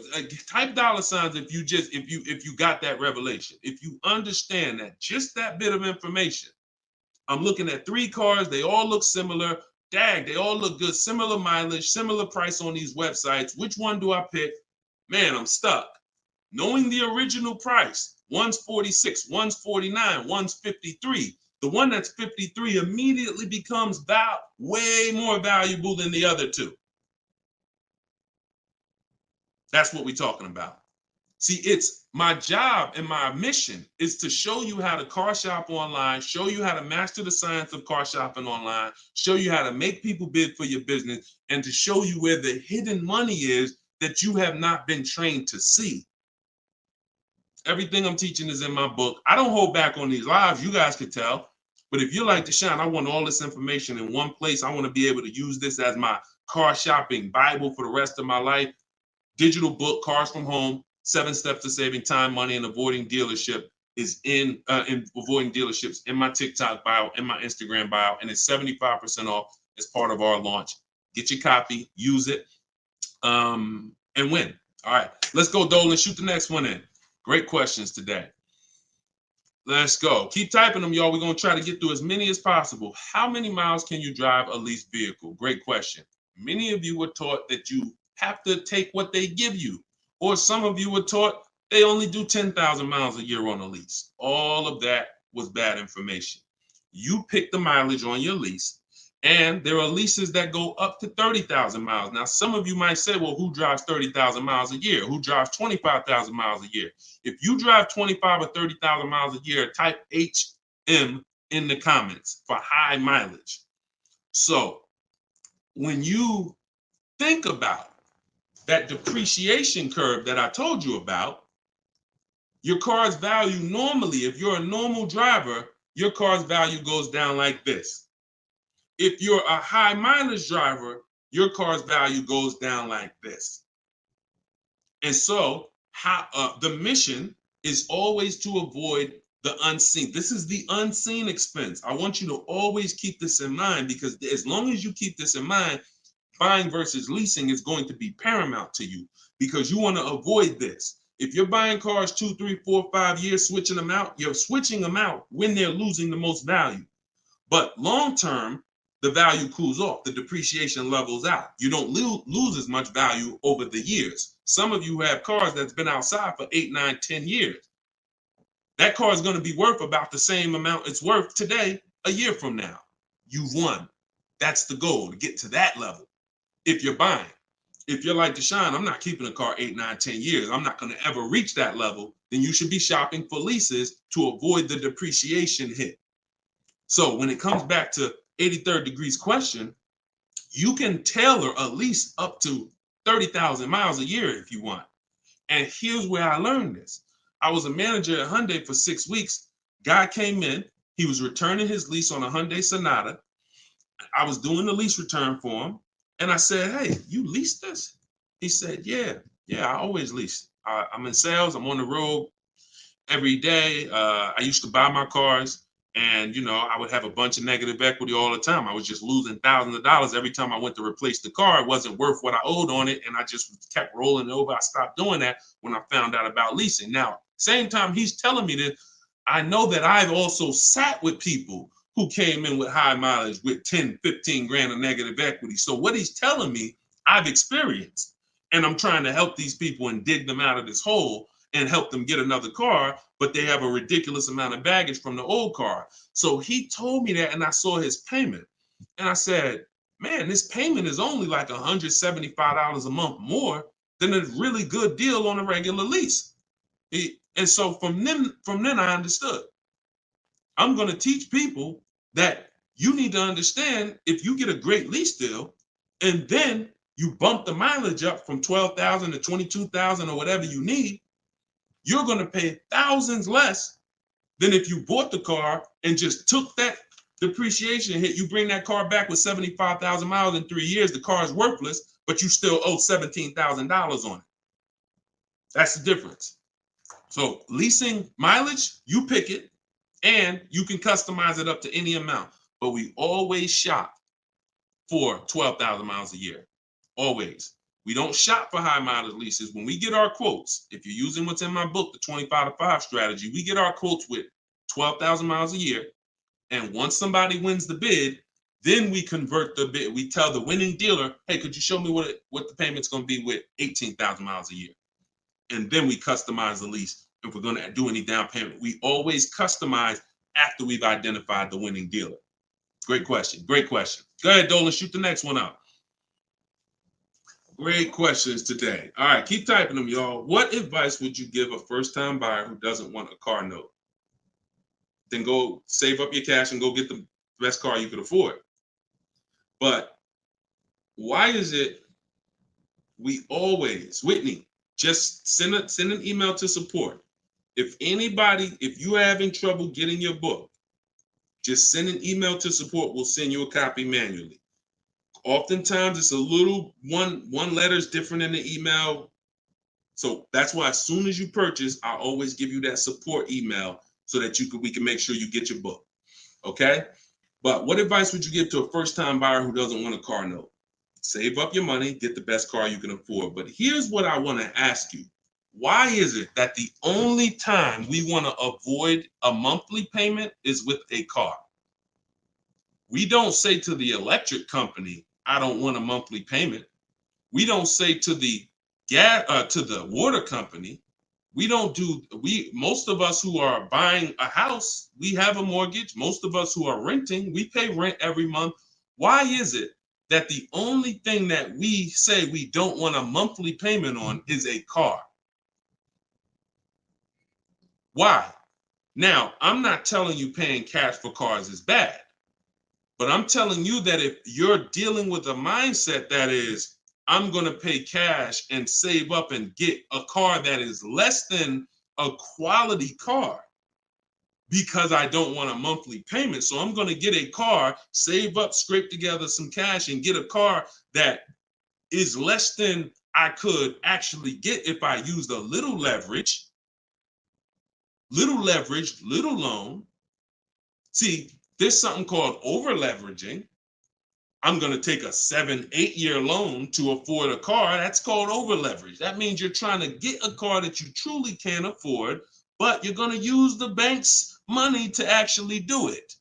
S1: Type dollar signs if you got that revelation. If you understand that just that bit of information. I'm looking at 3 cars, they all look similar. Dag, they all look good, similar mileage, similar price on these websites. Which one do I pick? Man, I'm stuck. Knowing the original price, one's 46, one's 49, one's 53. The one that's 53 immediately becomes way more valuable than the other 2. That's what we're talking about. See, it's my job and my mission is to show you how to car shop online, show you how to master the science of car shopping online, show you how to make people bid for your business, and to show you where the hidden money is that you have not been trained to see. Everything I'm teaching is in my book. I don't hold back on these lives. You guys could tell. But if you're like Deshone, I want all this information in one place. I want to be able to use this as my car shopping Bible for the rest of my life. Digital book, Cars from Home, 7 Steps to Saving Time, Money, and Avoiding Dealership is in avoiding dealerships in my TikTok bio, in my Instagram bio, and it's 75% off as part of our launch. Get your copy, use it, and win. All right, let's go, Dolan. Shoot the next one in. Great questions today. Let's go. Keep typing them, y'all. We're going to try to get through as many as possible. How many miles can you drive a leased vehicle? Great question. Many of you were taught that you have to take what they give you. Or some of you were taught they only do 10,000 miles a year on a lease. All of that was bad information. You pick the mileage on your lease, and there are leases that go up to 30,000 miles. Now, some of you might say, well, who drives 30,000 miles a year? Who drives 25,000 miles a year? If you drive 25 or 30,000 miles a year, type HM in the comments for high mileage. So when you think about that depreciation curve that I told you about, your car's value normally, if you're a normal driver, your car's value goes down like this. If you're a high mileage driver, your car's value goes down like this. And so the mission is always to avoid the unseen. This is the unseen expense. I want you to always keep this in mind, because as long as you keep this in mind, buying versus leasing is going to be paramount to you, because you want to avoid this. If you're buying cars 2, 3, 4, 5 years, switching them out, you're switching them out when they're losing the most value. But long term, the value cools off, the depreciation levels out. You don't lose as much value over the years. Some of you have cars that's been outside for 8, 9, 10 years. That car is going to be worth about the same amount it's worth today, a year from now. You've won. That's the goal, to get to that level. If you're buying, if you're like Deshone, I'm not keeping a car 8, 9, 10 years. I'm not going to ever reach that level. Then you should be shopping for leases to avoid the depreciation hit. So when it comes back to 83rd degrees question, you can tailor a lease up to 30,000 miles a year if you want. And here's where I learned this. I was a manager at Hyundai for 6 weeks. Guy came in. He was returning his lease on a Hyundai Sonata. I was doing the lease return for him. And I said, hey, you leased this? He said, yeah, I always lease. I'm in sales. I'm on the road every day. I used to buy my cars, and I would have a bunch of negative equity all the time. I was just losing thousands of dollars every time I went to replace the car. It wasn't worth what I owed on it, and I just kept rolling it over. I stopped doing that when I found out about leasing. Now, same time he's telling me this, I know that I've also sat with people who came in with high mileage with 10, 15 grand of negative equity. So what he's telling me, I've experienced, and I'm trying to help these people and dig them out of this hole and help them get another car, but they have a ridiculous amount of baggage from the old car. So he told me that, and I saw his payment. And I said, man, this payment is only like $175 a month more than a really good deal on a regular lease. And so from then I understood. I'm going to teach people that you need to understand, if you get a great lease deal and then you bump the mileage up from 12,000 to 22,000 or whatever you need, you're going to pay thousands less than if you bought the car and just took that depreciation hit. You bring that car back with 75,000 miles in 3 years, the car is worthless, but you still owe $17,000 on it. That's the difference. So leasing mileage, you pick it, and you can customize it up to any amount. But we always shop for 12,000 miles a year. Always. We don't shop for high mileage leases. When we get our quotes, if you're using what's in my book, the 25-to-5 strategy, we get our quotes with 12,000 miles a year. And once somebody wins the bid, then we convert the bid. We tell the winning dealer, hey, could you show me what the payment's going to be with 18,000 miles a year? And then we customize the lease. If we're going to do any down payment, we always customize after we've identified the winning dealer. Great question. Great question. Go ahead, Dolan. Shoot the next one out. Great questions today. All right, keep typing them, y'all. What advice would you give a first-time buyer who doesn't want a car note? Then go save up your cash and go get the best car you could afford. But why is it we always, Whitney, just send an email to support. If you're having trouble getting your book, just send an email to support. We'll send you a copy manually. Oftentimes it's a little one letter is different in the email. So that's why as soon as you purchase, I always give you that support email so that we can make sure you get your book. Okay? But what advice would you give to a first-time buyer who doesn't want a car note? Save up your money, get the best car you can afford. But here's what I want to ask you. Why is it that the only time we want to avoid a monthly payment is with a car? We don't say to the electric company, I don't want a monthly payment. We don't say to the water company, most of us who are buying a house, we have a mortgage. Most of us who are renting, we pay rent every month. Why is it that the only thing that we say we don't want a monthly payment on is a car? Why? Now, I'm not telling you paying cash for cars is bad, but I'm telling you that if you're dealing with a mindset that is, I'm going to pay cash and save up and get a car that is less than a quality car because I don't want a monthly payment. So I'm going to get a car, save up, scrape together some cash and get a car that is less than I could actually get if I used a little leverage, little loan. See, there's something called over leveraging. I'm going to take a 7-8 year loan to afford a car. That's called over leverage. That means you're trying to get a car that you truly can't afford, but you're going to use the bank's money to actually do it.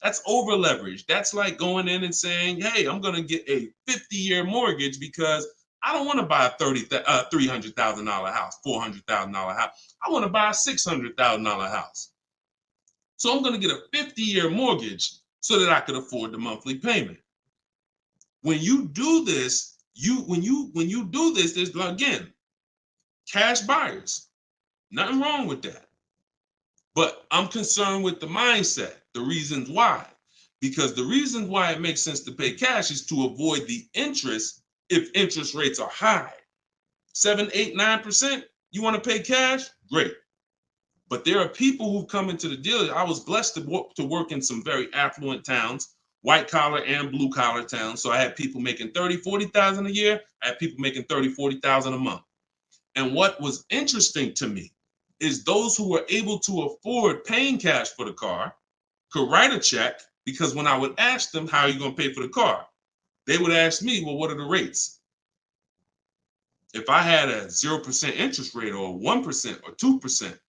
S1: That's over leverage. That's like going in and saying, hey, I'm going to get a 50-year mortgage because I don't want to buy a $300,000 house, $400,000 house. I want to buy a $600,000 house. So I'm going to get a 50-year mortgage so that I could afford the monthly payment. When you do this, there's, again, cash buyers. Nothing wrong with that. But I'm concerned with the mindset, the reasons why. Because the reason why it makes sense to pay cash is to avoid the interest if interest rates are high. 7, 8, 9%, you want to pay cash? Great. But there are people who come into the dealer. I was blessed to work in some very affluent towns white collar and blue collar towns. So I had people making 30, 40,000 a year. I had people making 30, 40,000 a month. And what was interesting to me is those who were able to afford paying cash for the car could write a check, because when I would ask them, how are you going to pay for the car? They would ask me, well, what are the rates? If I had a 0% interest rate or 1% or 2%,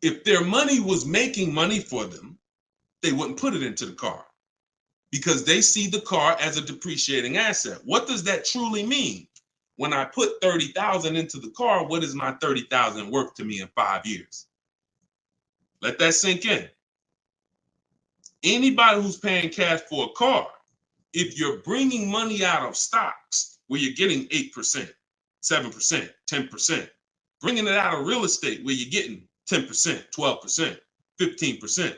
S1: if their money was making money for them, they wouldn't put it into the car because they see the car as a depreciating asset. What does that truly mean? When I put 30,000 into the car, what is my 30,000 worth to me in 5 years? Let that sink in. Anybody who's paying cash for a car, if you're bringing money out of stocks where you're getting 8%, 7%, 10%, bringing it out of real estate where you're getting 10%, 12%, 15%.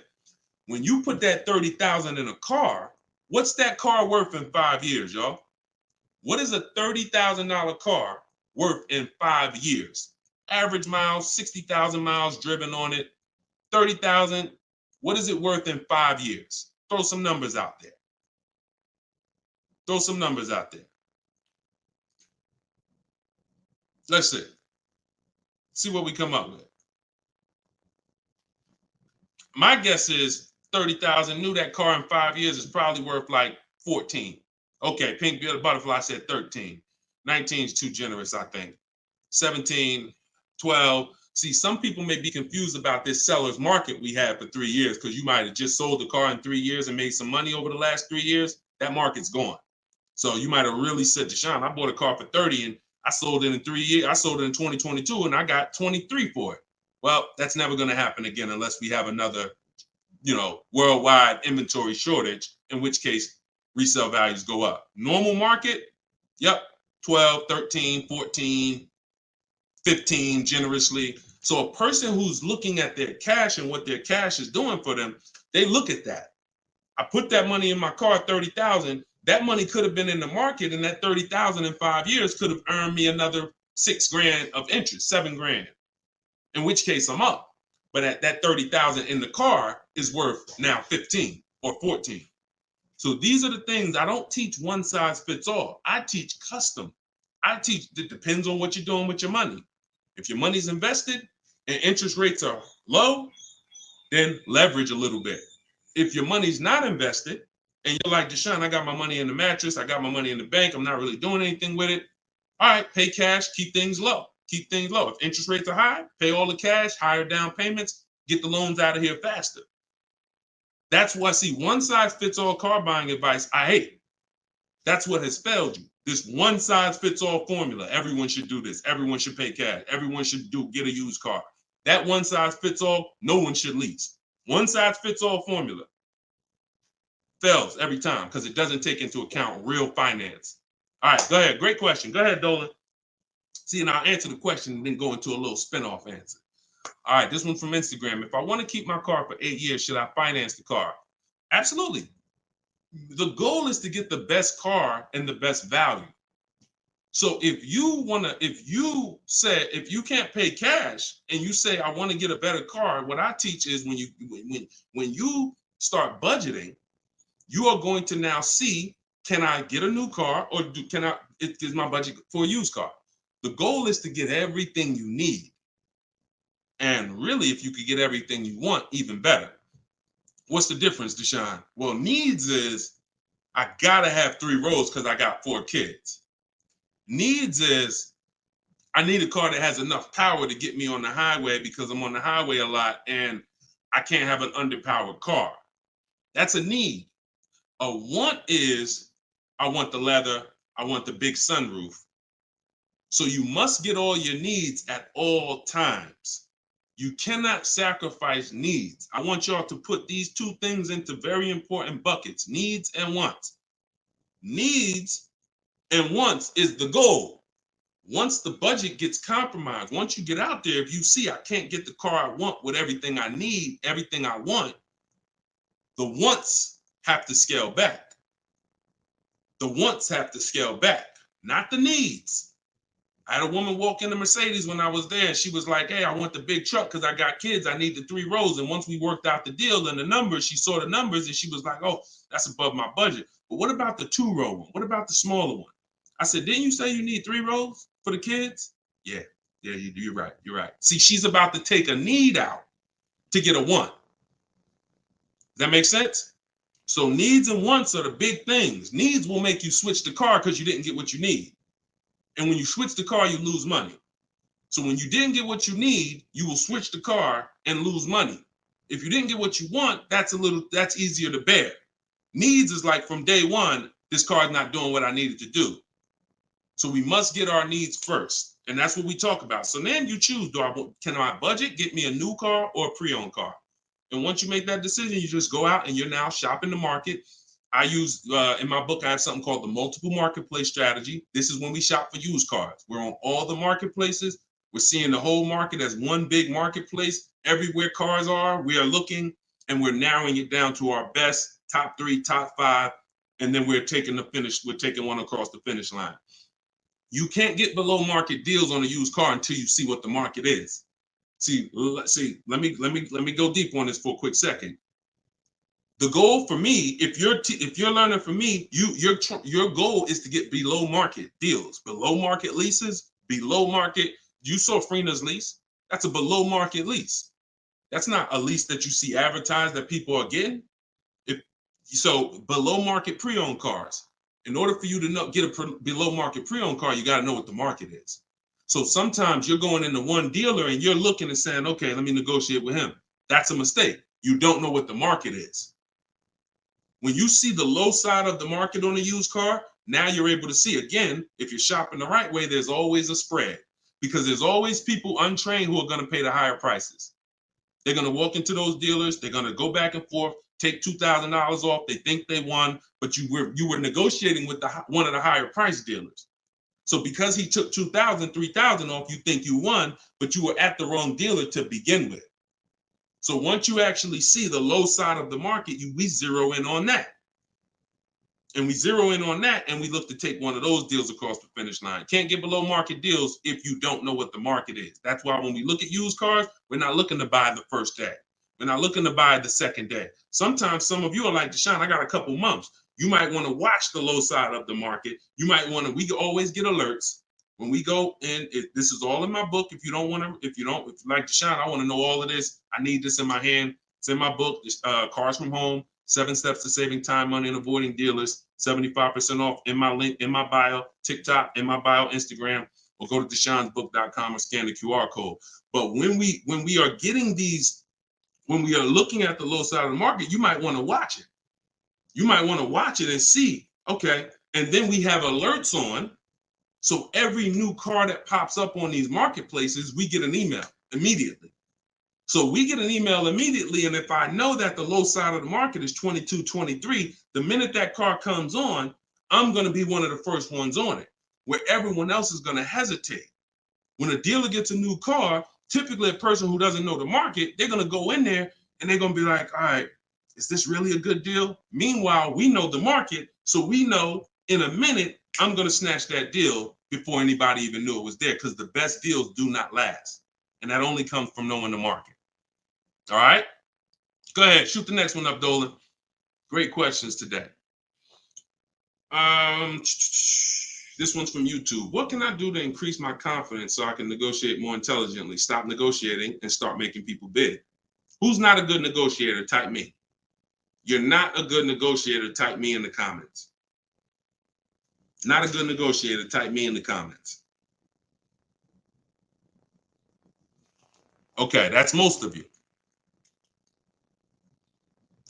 S1: When you put that 30,000 in a car, what's that car worth in 5 years, y'all? What is a $30,000 car worth in 5 years? Average miles, 60,000 miles driven on it, 30,000. What is it worth in 5 years? Throw some numbers out there. Throw some numbers out there. Let's see. See what we come up with. My guess is 30,000. Knew that car in 5 years is probably worth like 14. Okay, Pink Butterfly said 13. 19 is too generous, I think. 17, 12. See, some people may be confused about this seller's market we had for 3 years, because you might have just sold the car in 3 years and made some money over the last 3 years. That market's gone. So you might have really said, Deshone, I bought a car for 30 and I sold it in 3 years. I sold it in 2022 and I got 23 for it. Well, that's never going to happen again unless we have another, worldwide inventory shortage, in which case resale values go up. Normal market, yep, 12, 13, 14, 15 generously. So a person who's looking at their cash and what their cash is doing for them, they look at that. I put that money in my car, 30,000. That money could have been in the market, and that 30,000 in 5 years could have earned me another 6 grand of interest, 7 grand, in which case I'm up. But at that 30,000 in the car is worth now 15 or 14. So these are the things. I don't teach one size fits all. I teach custom. I teach, it depends on what you're doing with your money. If your money's invested and interest rates are low, then leverage a little bit. If your money's not invested and you're like, Deshone, I got my money in the mattress, I got my money in the bank, I'm not really doing anything with it. All right, pay cash, keep things low. Keep things low. If interest rates are high, pay all the cash, higher down payments, get the loans out of here faster. That's why, see, one size fits all car buying advice, I hate. That's what has failed you. This one size fits all formula. Everyone should do this. Everyone should pay cash. Everyone should get a used car. That one size fits all, no one should lease. One size fits all formula fails every time because it doesn't take into account real finance. All right, go ahead. Great question. Go ahead, Dolan. See, and I'll answer the question and then go into a little spin-off answer. All right, this one from Instagram. If I want to keep my car for 8 years, should I finance the car? Absolutely. The goal is to get the best car and the best value. So if you can't pay cash and you say, I want to get a better car, what I teach is when you start budgeting, you are going to now see, can I get a new car or is my budget for a used car? The goal is to get everything you need. And really, if you could get everything you want, even better. What's the difference, Deshone? Well, needs is I gotta have 3 rows because I got 4 kids. Needs is I need a car that has enough power to get me on the highway because I'm on the highway a lot and I can't have an underpowered car. That's a need. A want is I want the leather, I want the big sunroof. So you must get all your needs at all times. You cannot sacrifice needs. I want y'all to put these 2 things into very important buckets, needs and wants. Needs and wants is the goal. Once the budget gets compromised, once you get out there, if you see I can't get the car I want with everything I need, everything I want, the wants have to scale back. The wants have to scale back, not the needs. I had a woman walk in the Mercedes when I was there, and she was like, hey, I want the big truck because I got kids. I need the 3 rows. And once we worked out the deal and the numbers, she saw the numbers and she was like, oh, that's above my budget. But what about the 2-row one? What about the smaller one? I said, didn't you say you need 3 rows for the kids? Yeah, you're right. You're right. See, she's about to take a need out to get a want. Does that make sense? So needs and wants are the big things. Needs will make you switch the car because you didn't get what you need. And when you switch the car, you lose money. So when you didn't get what you need, you will switch the car and lose money. If you didn't get what you want, that's easier to bear. Needs is like from day one, this car is not doing what I needed to do. So we must get our needs first. And that's what we talk about. So then you choose, can I budget, get me a new car or a pre-owned car? And once you make that decision, you just go out and you're now shopping the market. I use, in my book, I have something called the multiple marketplace strategy. This is when we shop for used cars. We're on all the marketplaces. We're seeing the whole market as one big marketplace. Everywhere cars are, we are looking and we're narrowing it down to our best, top 3, top 5. And then we're taking one across the finish line. You can't get below market deals on a used car until you see what the market is. See, let me go deep on this for a quick second. The goal for me, if you're learning from me, your goal is to get below market deals, below market leases, below market. You saw Freena's lease. That's a below market lease. That's not a lease that you see advertised that people are getting. So below market pre-owned cars. In order for you to get a below market pre-owned car, you got to know what the market is. So sometimes you're going into one dealer and you're looking and saying, okay, let me negotiate with him. That's a mistake. You don't know what the market is. When you see the low side of the market on a used car, now you're able to see, again, if you're shopping the right way, there's always a spread because there's always people untrained who are going to pay the higher prices. They're going to walk into those dealers. They're going to go back and forth, take $2,000 off. They think they won, but you were negotiating with one of the higher price dealers. So because he took $2,000, $3,000 off, you think you won, but you were at the wrong dealer to begin with. So once you actually see the low side of the market, we zero in on that. And we zero in on that, and we look to take one of those deals across the finish line. Can't get below market deals if you don't know what the market is. That's why when we look at used cars, we're not looking to buy the first day. We're not looking to buy the second day. Sometimes some of you are like, Deshone, I got a couple months. You might want to watch the low side of the market. You might want to, we always get alerts when we go in. This is all in my book. If you like Deshone, I want to know all of this. I need this in my hand. It's in my book, Cars from Home, 7 Steps to Saving Time, Money, and Avoiding Dealers. 75% off in my link, in my bio, TikTok, in my bio, Instagram, or go to DeshonesBook.com or scan the QR code. But when we are getting these, when we are looking at the low side of the market, you might want to watch it. You might want to watch it and see, okay. And then we have alerts on. So every new car that pops up on these marketplaces, we get an email immediately. So we get an email immediately, and if I know that the low side of the market is 22, 23, the minute that car comes on, I'm going to be one of the first ones on it, where everyone else is going to hesitate. When a dealer gets a new car, typically a person who doesn't know the market, they're going to go in there and they're going to be like, all right, is this really a good deal? Meanwhile, we know the market, so we know in a minute, I'm going to snatch that deal before anybody even knew it was there, because the best deals do not last. And that only comes from knowing the market. All right, go ahead, shoot the next one up, Dolan. Great questions today. This one's from YouTube. What can I do to increase my confidence so I can negotiate more intelligently? Stop negotiating and start making people bid. Who's not a good negotiator? Type me. You're not a good negotiator. Type me in the comments. Not a good negotiator. Type me in the comments. Okay, that's most of you.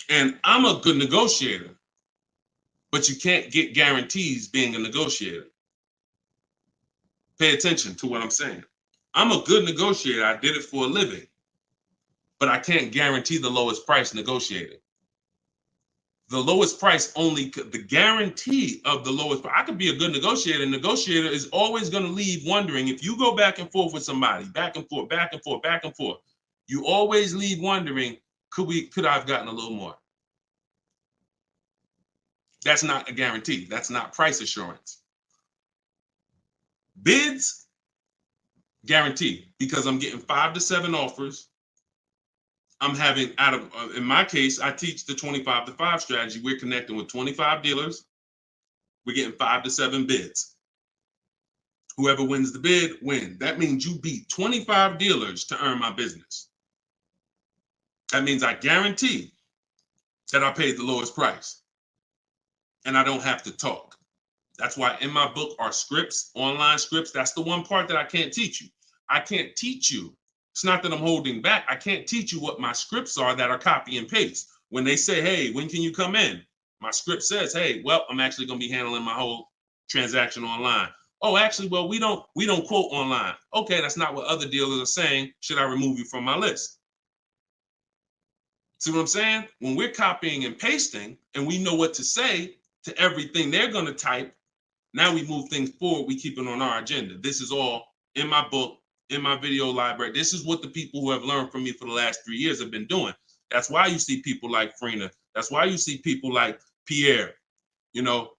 S1: And I'm a good negotiator, but you can't get guarantees being a negotiator. Pay attention to what I'm saying. I'm a good negotiator. I did it for a living, but I can't guarantee the lowest price negotiated. The lowest price only, the guarantee of the lowest price. I could be a good negotiator. Negotiator is always going to leave wondering, if you go back and forth with somebody, back and forth, back and forth, back and forth, you always leave wondering, could I have gotten a little more? That's not a guarantee. That's not price assurance. Bids Guaranteed, because I'm getting 5 to 7 offers. I'm having in my case, I teach the 25 to 5 strategy. We're connecting with 25 dealers. We're getting 5 to 7 bids. Whoever wins the bid wins. That means you beat 25 dealers to earn my business. That means I guarantee that I paid the lowest price and I don't have to talk. That's why in my book are scripts, online scripts. That's the one part that I can't teach you. I can't teach you. It's not that I'm holding back. I can't teach you what my scripts are that are copy and paste. When they say, hey, when can you come in? My script says, hey, well, I'm actually going to be handling my whole transaction online. Oh, actually, well, we don't quote online. Okay, that's not what other dealers are saying. Should I remove you from my list? See what I'm saying? When we're copying and pasting and we know what to say to everything they're going to type, now we move things forward. We keep it on our agenda. This is all in my book, in my video library. This is what the people who have learned from me for the last 3 years have been doing. That's why you see people like Frina. That's why you see people like Pierre,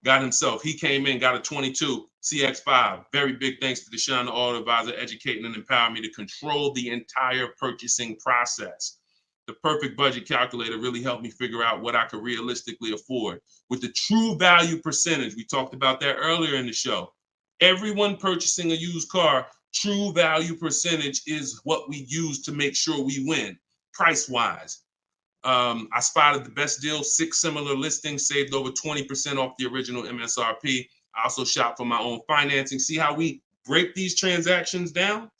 S1: got himself. He came in, got a 22 CX5. Very big thanks to Deshone the Auto Advisor, educating and empowering me to control the entire purchasing process. The perfect budget calculator really helped me figure out what I could realistically afford. With the true value percentage, we talked about that earlier in the show. Everyone purchasing a used car, true value percentage is what we use to make sure we win, price-wise. I spotted the best deal, 6 similar listings, saved over 20% off the original MSRP. I also shop for my own financing. See how we break these transactions down?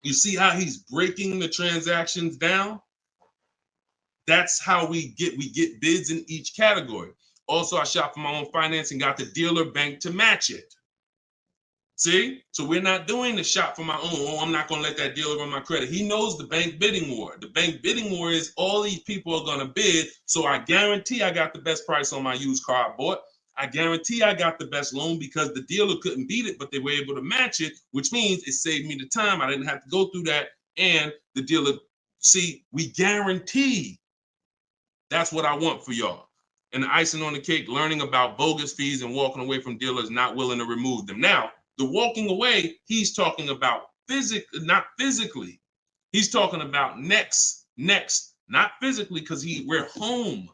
S1: You see how he's breaking the transactions down? That's how we get bids in each category. Also, I shop for my own financing, got the dealer bank to match it. See? So we're not doing the shop for my own. Oh, I'm not going to let that dealer run my credit. He knows the bank bidding war. The bank bidding war is all these people are going to bid. So I guarantee I got the best price on my used car I bought. I guarantee I got the best loan because the dealer couldn't beat it, but they were able to match it, which means it saved me the time. I didn't have to go through that. And the dealer, see, we guarantee. That's what I want for y'all. And the icing on the cake, learning about bogus fees and walking away from dealers not willing to remove them. Now, the walking away, he's talking about not physically. He's talking about next, not physically, because we're home.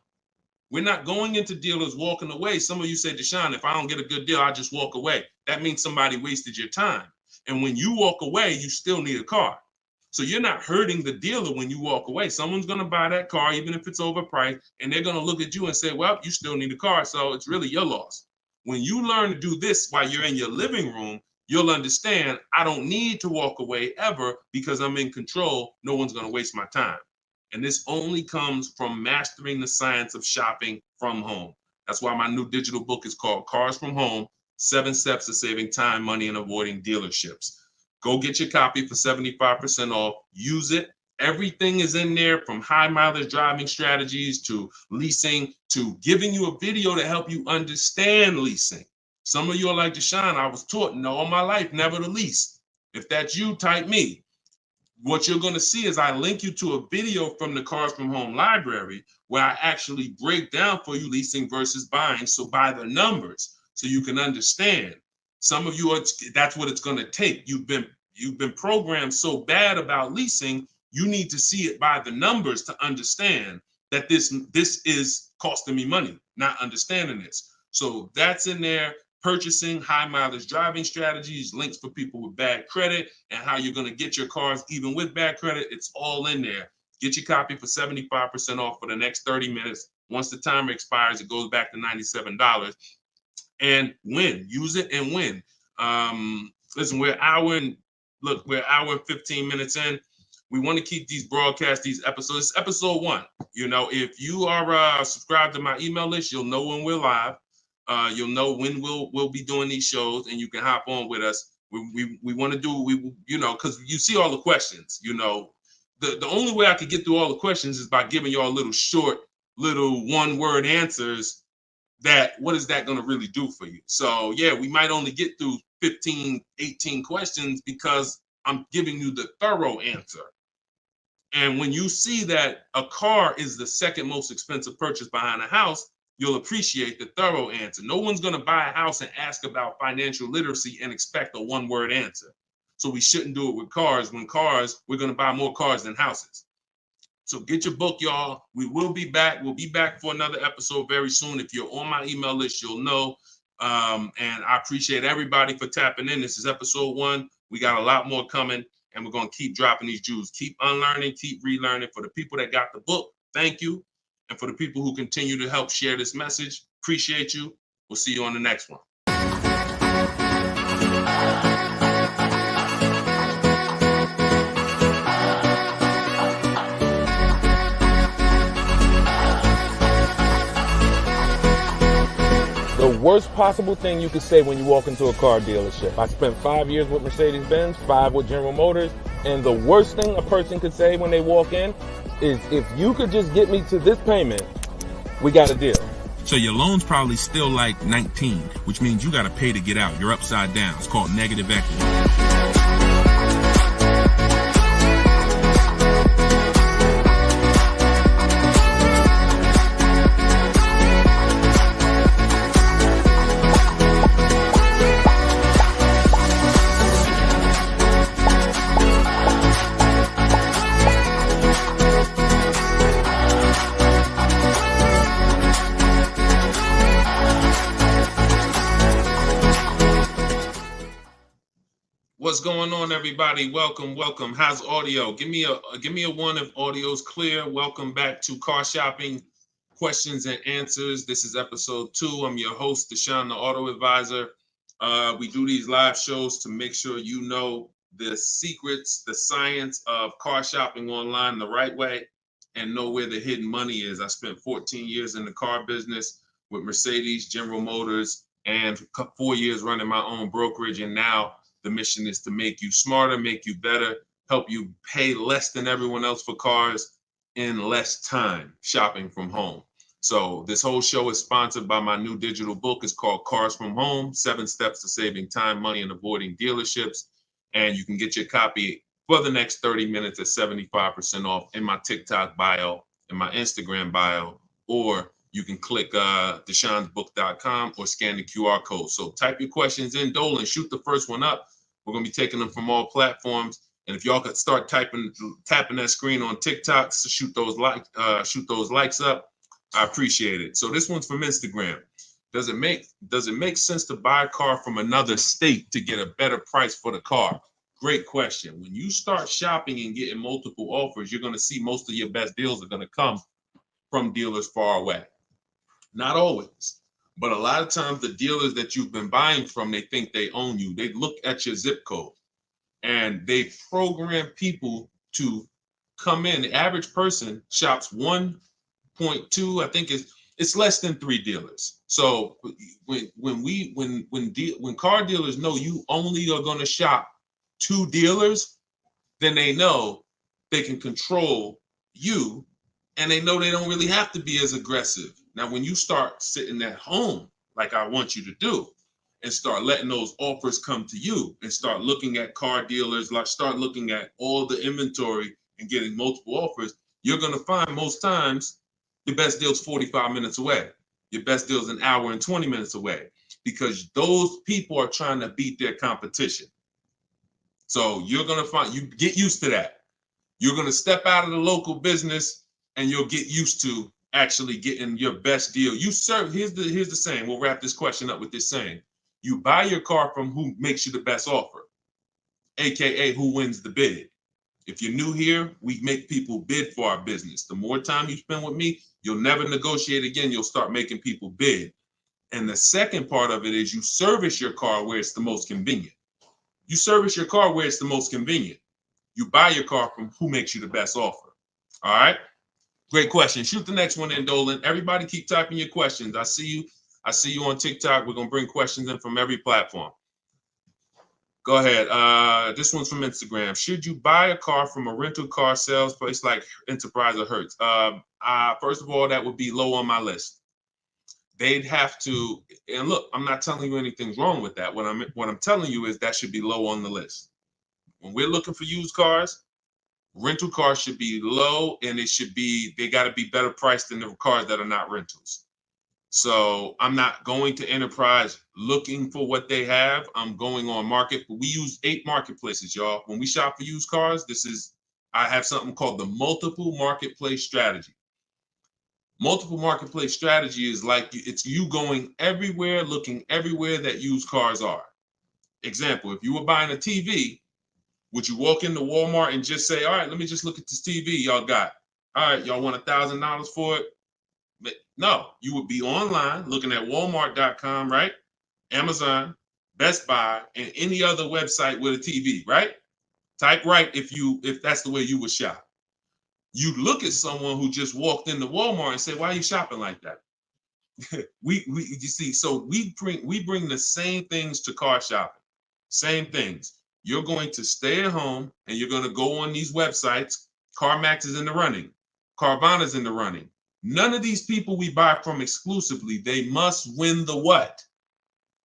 S1: We're not going into dealers walking away. Some of you say, Deshone, if I don't get a good deal, I just walk away. That means somebody wasted your time. And when you walk away, you still need a car. So you're not hurting the dealer when you walk away. Someone's going to buy that car, even if it's overpriced, and they're going to look at you and say, well, you still need a car, so it's really your loss. When you learn to do this while you're in your living room, you'll understand I don't need to walk away ever because I'm in control. No one's going to waste my time. And this only comes from mastering the science of shopping from home. That's why my new digital book is called Cars from Home, 7 Steps to Saving Time, Money, and Avoiding Dealerships. Go get your copy for 75% off. Use it. Everything is in there, from high mileage driving strategies to leasing to giving you a video to help you understand leasing. Some of you are like, Deshone, I was taught all my life never to lease. If that's you, type me. What you're going to see is I link you to a video from the Cars from Home library where I actually break down for you leasing versus buying. So by the numbers, so you can understand. Some of you that's what it's going to take. You've been programmed so bad about leasing, you need to see it by the numbers to understand that this is costing me money, not understanding this. So that's in there. Purchasing, high mileage driving strategies, links for people with bad credit, and how you're going to get your cars even with bad credit. It's all in there. Get your copy for 75% off for the next 30 minutes. Once the timer expires, it goes back to $97. And win. Use it and win. Listen, we're an hour and 15 minutes in. We want to keep these broadcasts, these episodes. It's episode 1. If you are subscribed to my email list, you'll know when we're live. You'll know when we'll be doing these shows, and you can hop on with us. We want to do because you see all the questions. The only way I could get through all the questions is by giving y'all little short, little one-word answers. What is that going to really do for you? So yeah, we might only get through 15, 18 questions because I'm giving you the thorough answer. And when you see that a car is the second most expensive purchase behind a house, you'll appreciate the thorough answer. No one's going to buy a house and ask about financial literacy and expect a one-word answer. So we shouldn't do it with cars. When cars, we're going to buy more cars than houses. So get your book, y'all. We will be back. We'll be back for another episode very soon. If you're on my email list, you'll know. And I appreciate everybody for tapping in. This is episode 1. We got a lot more coming, and we're going to keep dropping these jewels. Keep unlearning, keep relearning. For the people that got the book, thank you. And for the people who continue to help share this message, appreciate you. We'll see you on the next one.
S2: The worst possible thing you could say when you walk into a car dealership. I spent 5 years with Mercedes-Benz, 5 with General Motors, and the worst thing a person could say when they walk in is, if you could just get me to this payment, we got a deal. So your loan's probably still like 19, which means you got to pay to get out. You're upside down. It's called negative equity.
S1: What's going on, everybody? Welcome. How's audio? Give me a 1 if audio's clear. Welcome back to Car Shopping Questions and Answers. This is episode 2. I'm your host, Deshone the Auto Advisor. We do these live shows to make sure you know the secrets, the science of car shopping online the right way, and know where the hidden money is. I spent 14 years in the car business with Mercedes, General Motors, and 4 years running my own brokerage, and now the mission is to make you smarter, make you better, help you pay less than everyone else for cars in less time shopping from home. So this whole show is sponsored by my new digital book. It's called Cars from Home, 7 Steps to Saving Time, Money, and Avoiding Dealerships. And you can get your copy for the next 30 minutes at 75% off in my TikTok bio, in my Instagram bio, or you can click deshonsbook.com or scan the QR code. So type your questions in, Dolan, shoot the first one up. We're going to be taking them from all platforms. And if y'all could start tapping that screen on TikTok to shoot those likes up, I appreciate it. So this one's from Instagram. Does it make sense to buy a car from another state to get a better price for the car? Great question. When you start shopping and getting multiple offers, you're going to see most of your best deals are going to come from dealers far away. Not always, but a lot of times the dealers that you've been buying from, they think they own you. They look at your zip code and they program people to come in. The average person shops 1.2, I think it's less than 3 dealers. So when car dealers know you only are going to shop 2 dealers, then they know they can control you, and they know they don't really have to be as aggressive. Now, when you start sitting at home, like I want you to do, and start letting those offers come to you and start looking at car dealers, like start looking at all the inventory and getting multiple offers, you're going to find most times your best deal's 45 minutes away. Your best deal's an hour and 20 minutes away, because those people are trying to beat their competition. So you're going to find, you get used to that. You're going to step out of the local business and you'll get used to actually getting your best deal. Here's the saying. We'll wrap this question up with this saying. You buy your car from who makes you the best offer, AKA who wins the bid. If you're new here, we make people bid for our business. The more time you spend with me, you'll never negotiate again. You'll start making people bid. And the second part of it is you service your car where it's the most convenient. You service your car where it's the most convenient. You buy your car from who makes you the best offer. All right? Great question. Shoot the next one in, Dolan. Everybody keep typing your questions. I see you. I see you on TikTok. We're going to bring questions in from every platform. Go ahead. This one's from Instagram. Should you buy a car from a rental car sales place like Enterprise or Hertz? First of all, that would be low on my list. They'd have to, and look, I'm not telling you anything's wrong with that. What I'm telling you is that should be low on the list. When we're looking for used cars, rental cars should be low, and they got to be better priced than the cars that are not rentals. So I'm not going to Enterprise looking for what they have. I'm going on Market. We use 8 marketplaces, y'all. When we shop for used cars, I have something called the multiple marketplace strategy. Multiple marketplace strategy is like it's you going everywhere, looking everywhere that used cars are. Example, if you were buying a TV, would you walk into Walmart and just say, all right, let me just look at this TV y'all got. All right, y'all want $1,000 for it? But no, you would be online looking at Walmart.com, right? Amazon, Best Buy, and any other website with a TV, right? Type right if that's the way you would shop. You'd look at someone who just walked into Walmart and say, why are you shopping like that? You see, so we bring the same things to car shopping. Same things. You're going to stay at home and you're going to go on these websites. CarMax is in the running. Carvana's in the running. None of these people we buy from exclusively, they must win the what?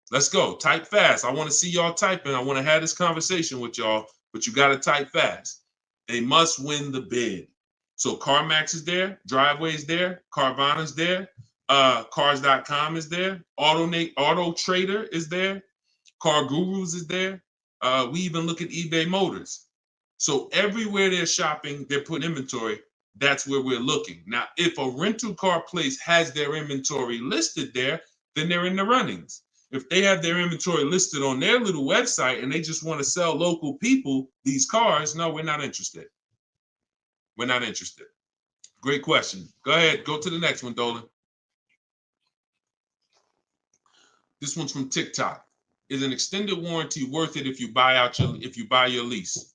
S1: Let's go. Type fast. I want to see y'all typing. I want to have this conversation with y'all, but you got to type fast. They must win the bid. So CarMax is there. Driveway is there. Carvana's there. Cars.com is there. Auto Trader is there. Car Gurus is there. We even look at eBay Motors. So everywhere they're shopping, they're putting inventory. That's where we're looking. Now, if a rental car place has their inventory listed there, then they're in the runnings. If they have their inventory listed on their little website and they just want to sell local people these cars, no, we're not interested. We're not interested. Great question. Go ahead. Go to the next one, Dolan. This one's from TikTok. Is an extended warranty worth it if you buy your lease?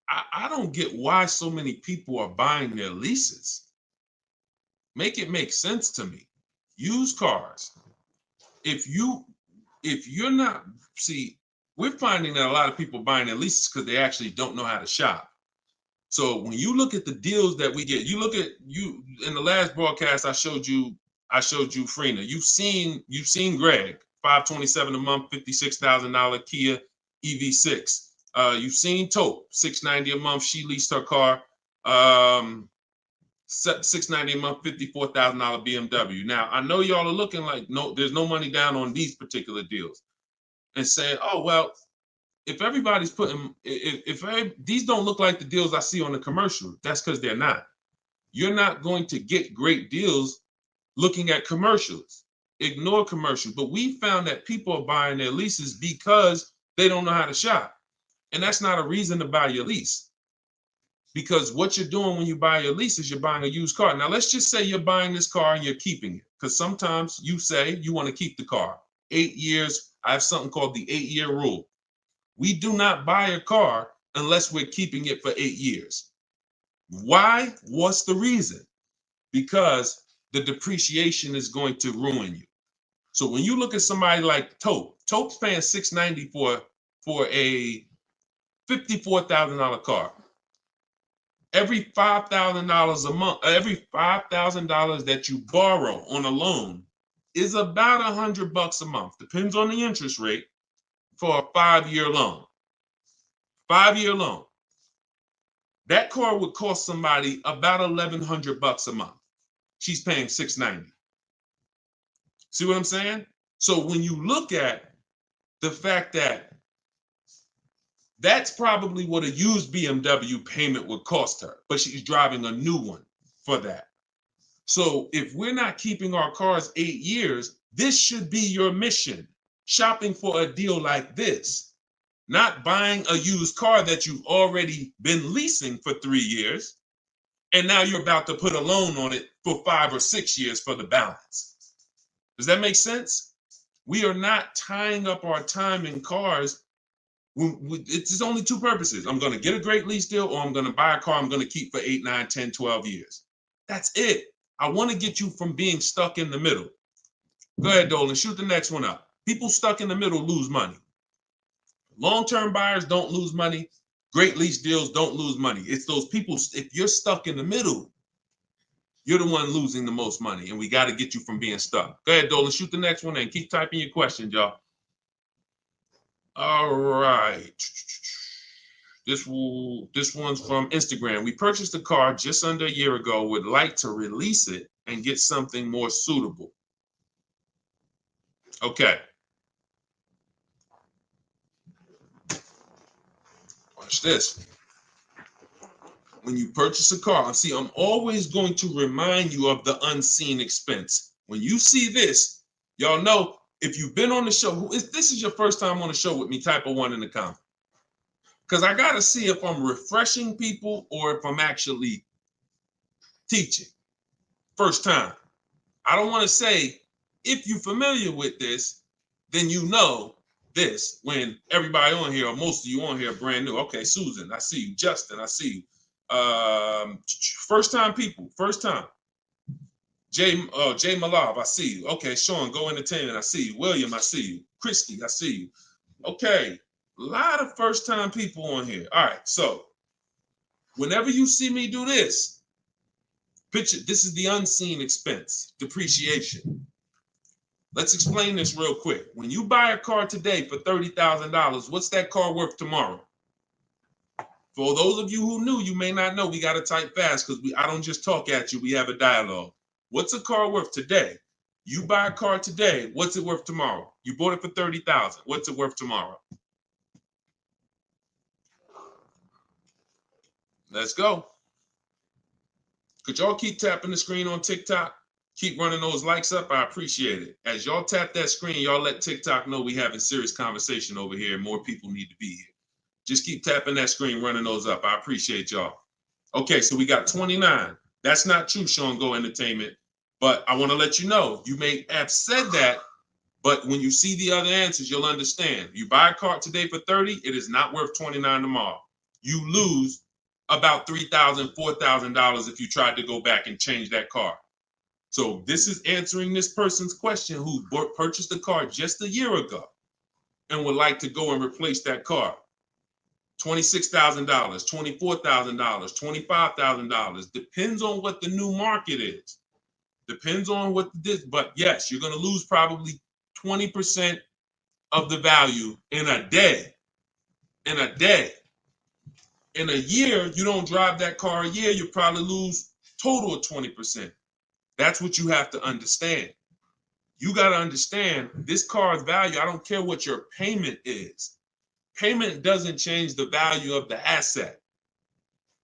S1: I don't get why so many people are buying their leases. Make it make sense to me. Used cars. If you're not, see, we're finding that a lot of people buying their leases because they actually don't know how to shop. So when you look at the deals that we get, you in the last broadcast I showed you Freena. You've seen Greg, $527 a month, $56,000 Kia EV6. You've seen Taupe, $690 a month. She leased her car, $690 a month, $54,000 BMW. Now I know y'all are looking like there's no money down on these particular deals, and saying, oh well, if everybody's putting, if these don't look like the deals I see on the commercial, that's because they're not. You're not going to get great deals looking at commercials. Ignore commercials. But we found that people are buying their leases because they don't know how to shop. And that's not a reason to buy your lease. Because what you're doing when you buy your lease is you're buying a used car. Now, let's just say you're buying this car and you're keeping it. Because sometimes you say you want to keep the car. 8 years, I have something called the 8-year rule. We do not buy a car unless we're keeping it for 8 years. Why? What's the reason? Because the depreciation is going to ruin you. So when you look at somebody like Taupe's paying $690 for a $54,000 car. Every $5,000 a month, every $5,000 that you borrow on a loan is about $100 a month. Depends on the interest rate for a 5-year loan. 5-year loan. That car would cost somebody about $1,100 a month. She's paying $690. See what I'm saying? So when you look at the fact that that's probably what a used BMW payment would cost her, but she's driving a new one for that. So if we're not keeping our cars 8 years, this should be your mission. Shopping for a deal like this, not buying a used car that you've already been leasing for 3 years, and now you're about to put a loan on it for 5 or 6 years for the balance. Does that make sense? We are not tying up our time in cars. It's only 2 purposes. I'm going to get a great lease deal, or I'm going to buy a car I'm going to keep for 8, 9, 10, 12 years. That's it. I want to get you from being stuck in the middle. Go ahead, Dolan. Shoot the next one up. People stuck in the middle lose money. Long-term buyers don't lose money. Great lease deals don't lose money. It's those people, if you're stuck in the middle, you're the one losing the most money, and we got to get you from being stuck. Go ahead, Dolan. Shoot the next one and keep typing your questions, y'all. All right. This one's from Instagram. We purchased a car just under a year ago. Would like to release it and get something more suitable. Okay. Watch this. When you purchase a car, see, I'm always going to remind you of the unseen expense. When you see this, y'all know, if you've been on the show, if this is your first time on the show with me, type a 1 in the comment. Because I got to see if I'm refreshing people or if I'm actually teaching. First time. I don't want to say, if you're familiar with this, then you know this, when everybody on here, or most of you on here, are brand new. Okay, Susan, I see you. Justin, I see you. First time people, first time. Jay Malav, I see you. Okay, Sean, Go Entertainment, I see you. William, I see you. Christy, I see you. Okay, a lot of first time people on here. All right, so whenever you see me do this, picture, this is the unseen expense, depreciation. Let's explain this real quick. When you buy a car today for $30,000, what's that car worth tomorrow? For those of you who knew, you may not know, we got to type fast because I don't just talk at you, we have a dialogue. What's a car worth today? You buy a car today, what's it worth tomorrow? You bought it for $30,000, what's it worth tomorrow? Let's go. Could y'all keep tapping the screen on TikTok? Keep running those likes up. I appreciate it. As y'all tap that screen, y'all let TikTok know we having serious conversation over here and more people need to be here. Just keep tapping that screen, running those up. I appreciate y'all. Okay, so we got 29. That's not true, Sean Go Entertainment. But I want to let you know, you may have said that, but when you see the other answers, you'll understand. You buy a car today for 30, it is not worth 29 tomorrow. You lose about $3,000, $4,000 if you tried to go back and change that car. So this is answering this person's question who purchased the car just a year ago and would like to go and replace that car. $26,000, $24,000, $25,000. Depends on what the new market is. Depends on what this, but yes, you're going to lose probably 20% of the value in a day. In a day. In a year, you don't drive that car a year, you probably lose total of 20%. That's what you have to understand. You got to understand this car's value. I don't care what your payment is. Payment doesn't change the value of the asset.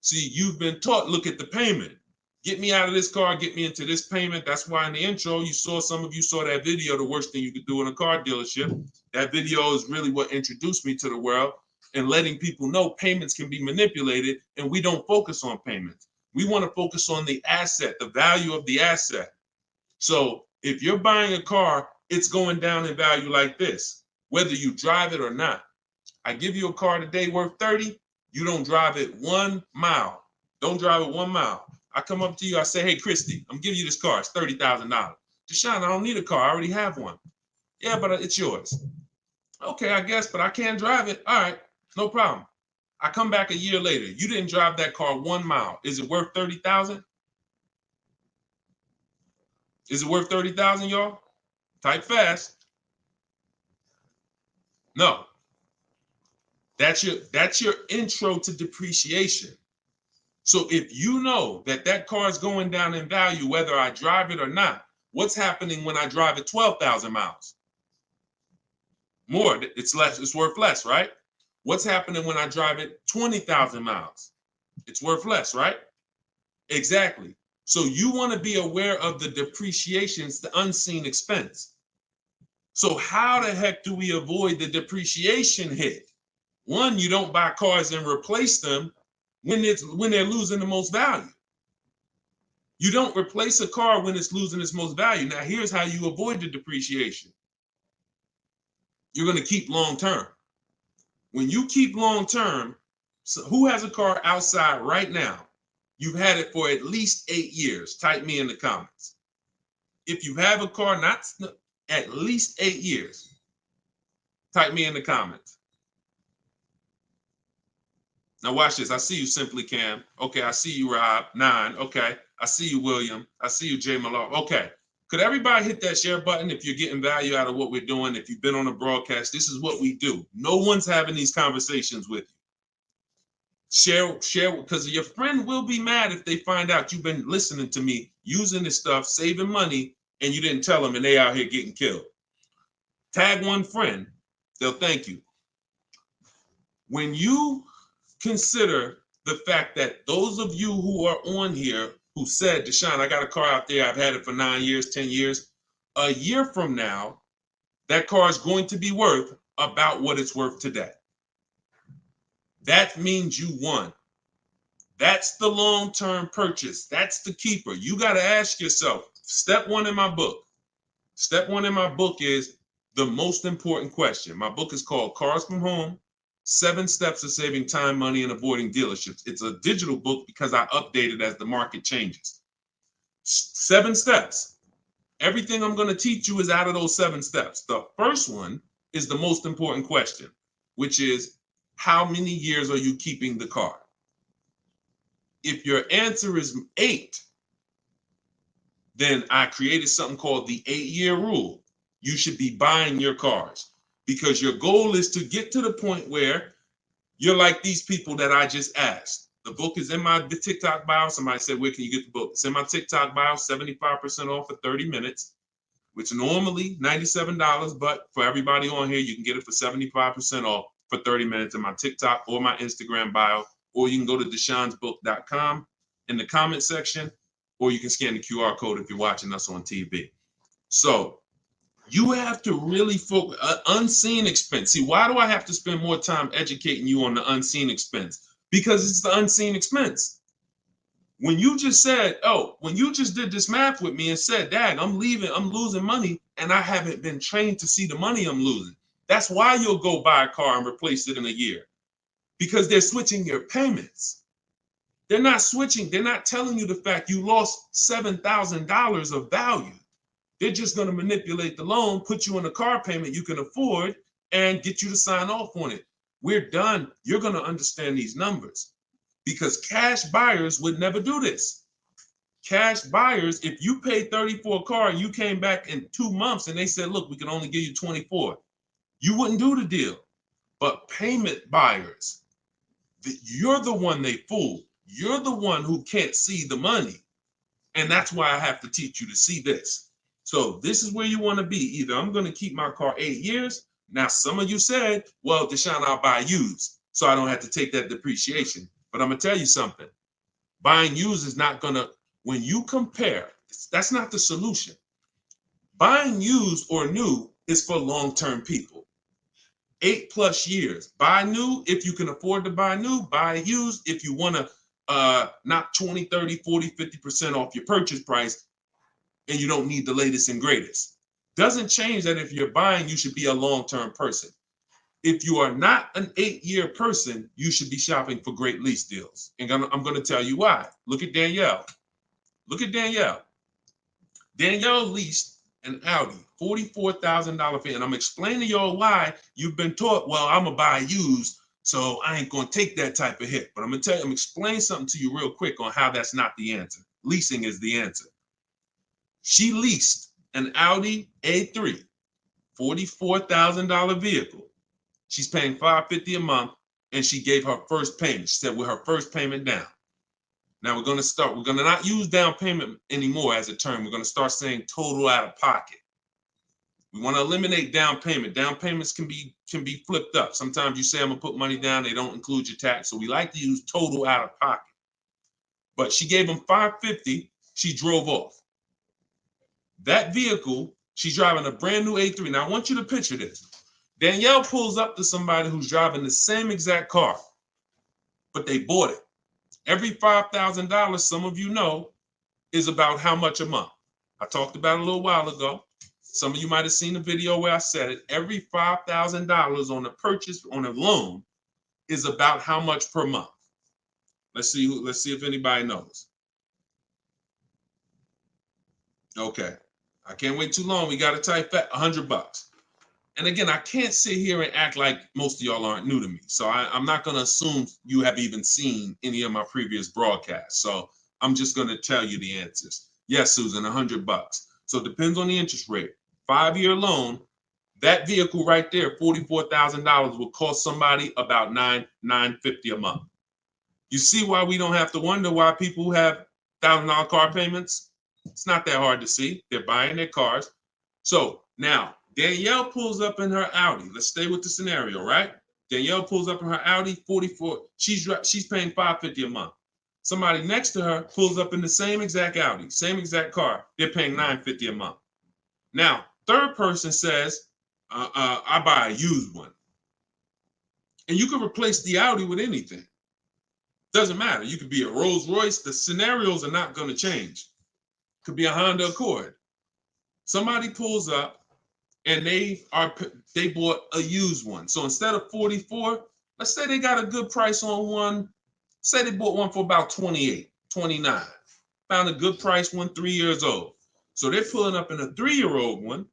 S1: See, you've been taught, look at the payment. Get me out of this car, get me into this payment. That's why in the intro, some of you saw that video, the worst thing you could do in a car dealership. That video is really what introduced me to the world and letting people know payments can be manipulated, and we don't focus on payments. We want to focus on the asset, the value of the asset. So if you're buying a car, it's going down in value like this, whether you drive it or not. I give you a car today worth 30, you don't drive it 1 mile. Don't drive it 1 mile. I come up to you, I say, hey, Christy, I'm giving you this car, it's $30,000. Deshone, I don't need a car, I already have one. Yeah, but it's yours. Okay, I guess, but I can't drive it. All right, no problem. I come back a year later. You didn't drive that car 1 mile. Is it worth $30,000? Is it worth $30,000, y'all? Type fast. No. That's your intro to depreciation. So if you know that that car is going down in value, whether I drive it or not, what's happening when I drive it 12,000 miles? More, it's less, it's worth less, right? What's happening when I drive it 20,000 miles? It's worth less, right? Exactly. So you want to be aware of the depreciations, the unseen expense. So how the heck do we avoid the depreciation hit? One, you don't buy cars and replace them when they're losing the most value. You don't replace a car when it's losing its most value. Now, here's how you avoid the depreciation. You're going to keep long term. When you keep long term, so who has a car outside right now? You've had it for at least 8 years. Type me in the comments. If you have a car not at least 8 years, type me in the comments. Now watch this. I see you, Simply Cam. Okay, I see you, Rob. 9. Okay, I see you, William. I see you, Jay Malone. Okay, could everybody hit that share button if you're getting value out of what we're doing? If you've been on a broadcast, this is what we do. No one's having these conversations with you. Share, because your friend will be mad if they find out you've been listening to me, using this stuff, saving money, and you didn't tell them, and they out here getting killed. Tag one friend, they'll thank you. When you consider the fact that those of you who are on here who said, Deshone, I got a car out there, I've had it for 9 years, 10 years, a year from now, that car is going to be worth about what it's worth today. That means you won. That's the long-term purchase. That's the keeper. You got to ask yourself, step one in my book. Step one in my book is the most important question. My book is called Cars from Home, 7 Steps of Saving Time, Money, and Avoiding Dealerships. It's a digital book because I update it as the market changes. 7 steps. Everything I'm going to teach you is out of those 7 steps. The first one is the most important question, which is, how many years are you keeping the car? If your answer is 8, then I created something called the 8-year rule. You should be buying your cars because your goal is to get to the point where you're like these people that I just asked. The book is in my TikTok bio. Somebody said, where can you get the book? It's in my TikTok bio, 75% off for 30 minutes, which normally $97, but for everybody on here, you can get it for 75% off for 30 minutes in my TikTok or my Instagram bio, or you can go to deshonesbook.com in the comment section, or you can scan the QR code if you're watching us on TV. So you have to really focus, unseen expense. See, why do I have to spend more time educating you on the unseen expense? Because it's the unseen expense. When you just said, when you just did this math with me and said, Dad, I'm losing money, and I haven't been trained to see the money I'm losing. That's why you'll go buy a car and replace it in a year. Because they're switching your payments. They're not switching. They're not telling you the fact you lost $7,000 of value. They're just going to manipulate the loan, put you on a car payment you can afford, and get you to sign off on it. We're done. You're going to understand these numbers because cash buyers would never do this. Cash buyers, if you paid 30 for a car and you came back in 2 months and they said, look, we can only give you 24, you wouldn't do the deal. But payment buyers, you're the one they fool. You're the one who can't see the money. And that's why I have to teach you to see this. So this is where you want to be. Either I'm going to keep my car 8 years. Now, some of you said, well, Deshone, I'll buy used, so I don't have to take that depreciation. But I'm going to tell you something. Buying used is not going to, when you compare, that's not the solution. Buying used or new is for long-term people. 8+ years. Buy new if you can afford to buy new. Buy used if you want to knock 20, 30, 40, 50% off your purchase price and you don't need the latest and greatest. Doesn't change that if you're buying, you should be a long-term person. If you are not an 8-year person, you should be shopping for great lease deals. And I'm going to tell you why. Look at Danielle. Look at Danielle. Danielle leased an Audi, $44,000 fee. And I'm explaining to y'all why you've been taught, well, I'm going to buy used, so I ain't going to take that type of hit. But I'm going to tell you, I'm explaining something to you real quick on how that's not the answer. Leasing is the answer. She leased an Audi A3, $44,000 vehicle. She's paying $550 a month, and she gave her first payment. She said, with her first payment down. Now we're going to not use down payment anymore as a term. We're going to start saying total out of pocket. We want to eliminate down payment. Down payments can be flipped up. Sometimes you say, I'm going to put money down. They don't include your tax. So we like to use total out of pocket. But she gave him $550. She drove off. That vehicle, she's driving a brand new A3. Now I want you to picture this. Danielle pulls up to somebody who's driving the same exact car, but they bought it. Every $5,000, some of you know, is about how much a month. I talked about it a little while ago. Some of you might have seen the video where I said it. Every $5,000 on a purchase, on a loan, is about how much per month. Let's see if anybody knows. Okay. I can't wait too long. We got to type that $100. And again, I can't sit here and act like most of y'all aren't new to me. So I'm not going to assume you have even seen any of my previous broadcasts. So I'm just going to tell you the answers. Yes, Susan, $100. So it depends on the interest rate. 5-year loan, that vehicle right there, $44,000 will cost somebody about $950 a month. You see why we don't have to wonder why people have $1,000 car payments? It's not that hard to see. They're buying their cars. So now Danielle pulls up in her Audi. Let's stay with the scenario, right? Danielle pulls up in her Audi 44. She's paying $550 a month. Somebody next to her pulls up in the same exact Audi, same exact car. They're paying $950 a month. Now, third person says, I buy a used one. And you can replace the Audi with anything. Doesn't matter. You could be a Rolls Royce. The scenarios are not going to change. Could be a Honda Accord. Somebody pulls up and they bought a used one. So instead of 44, let's say they got a good price on one. Say they bought one for about 28, 29. Found a good price one, 3 years old. So they're pulling up in a 3-year-old one.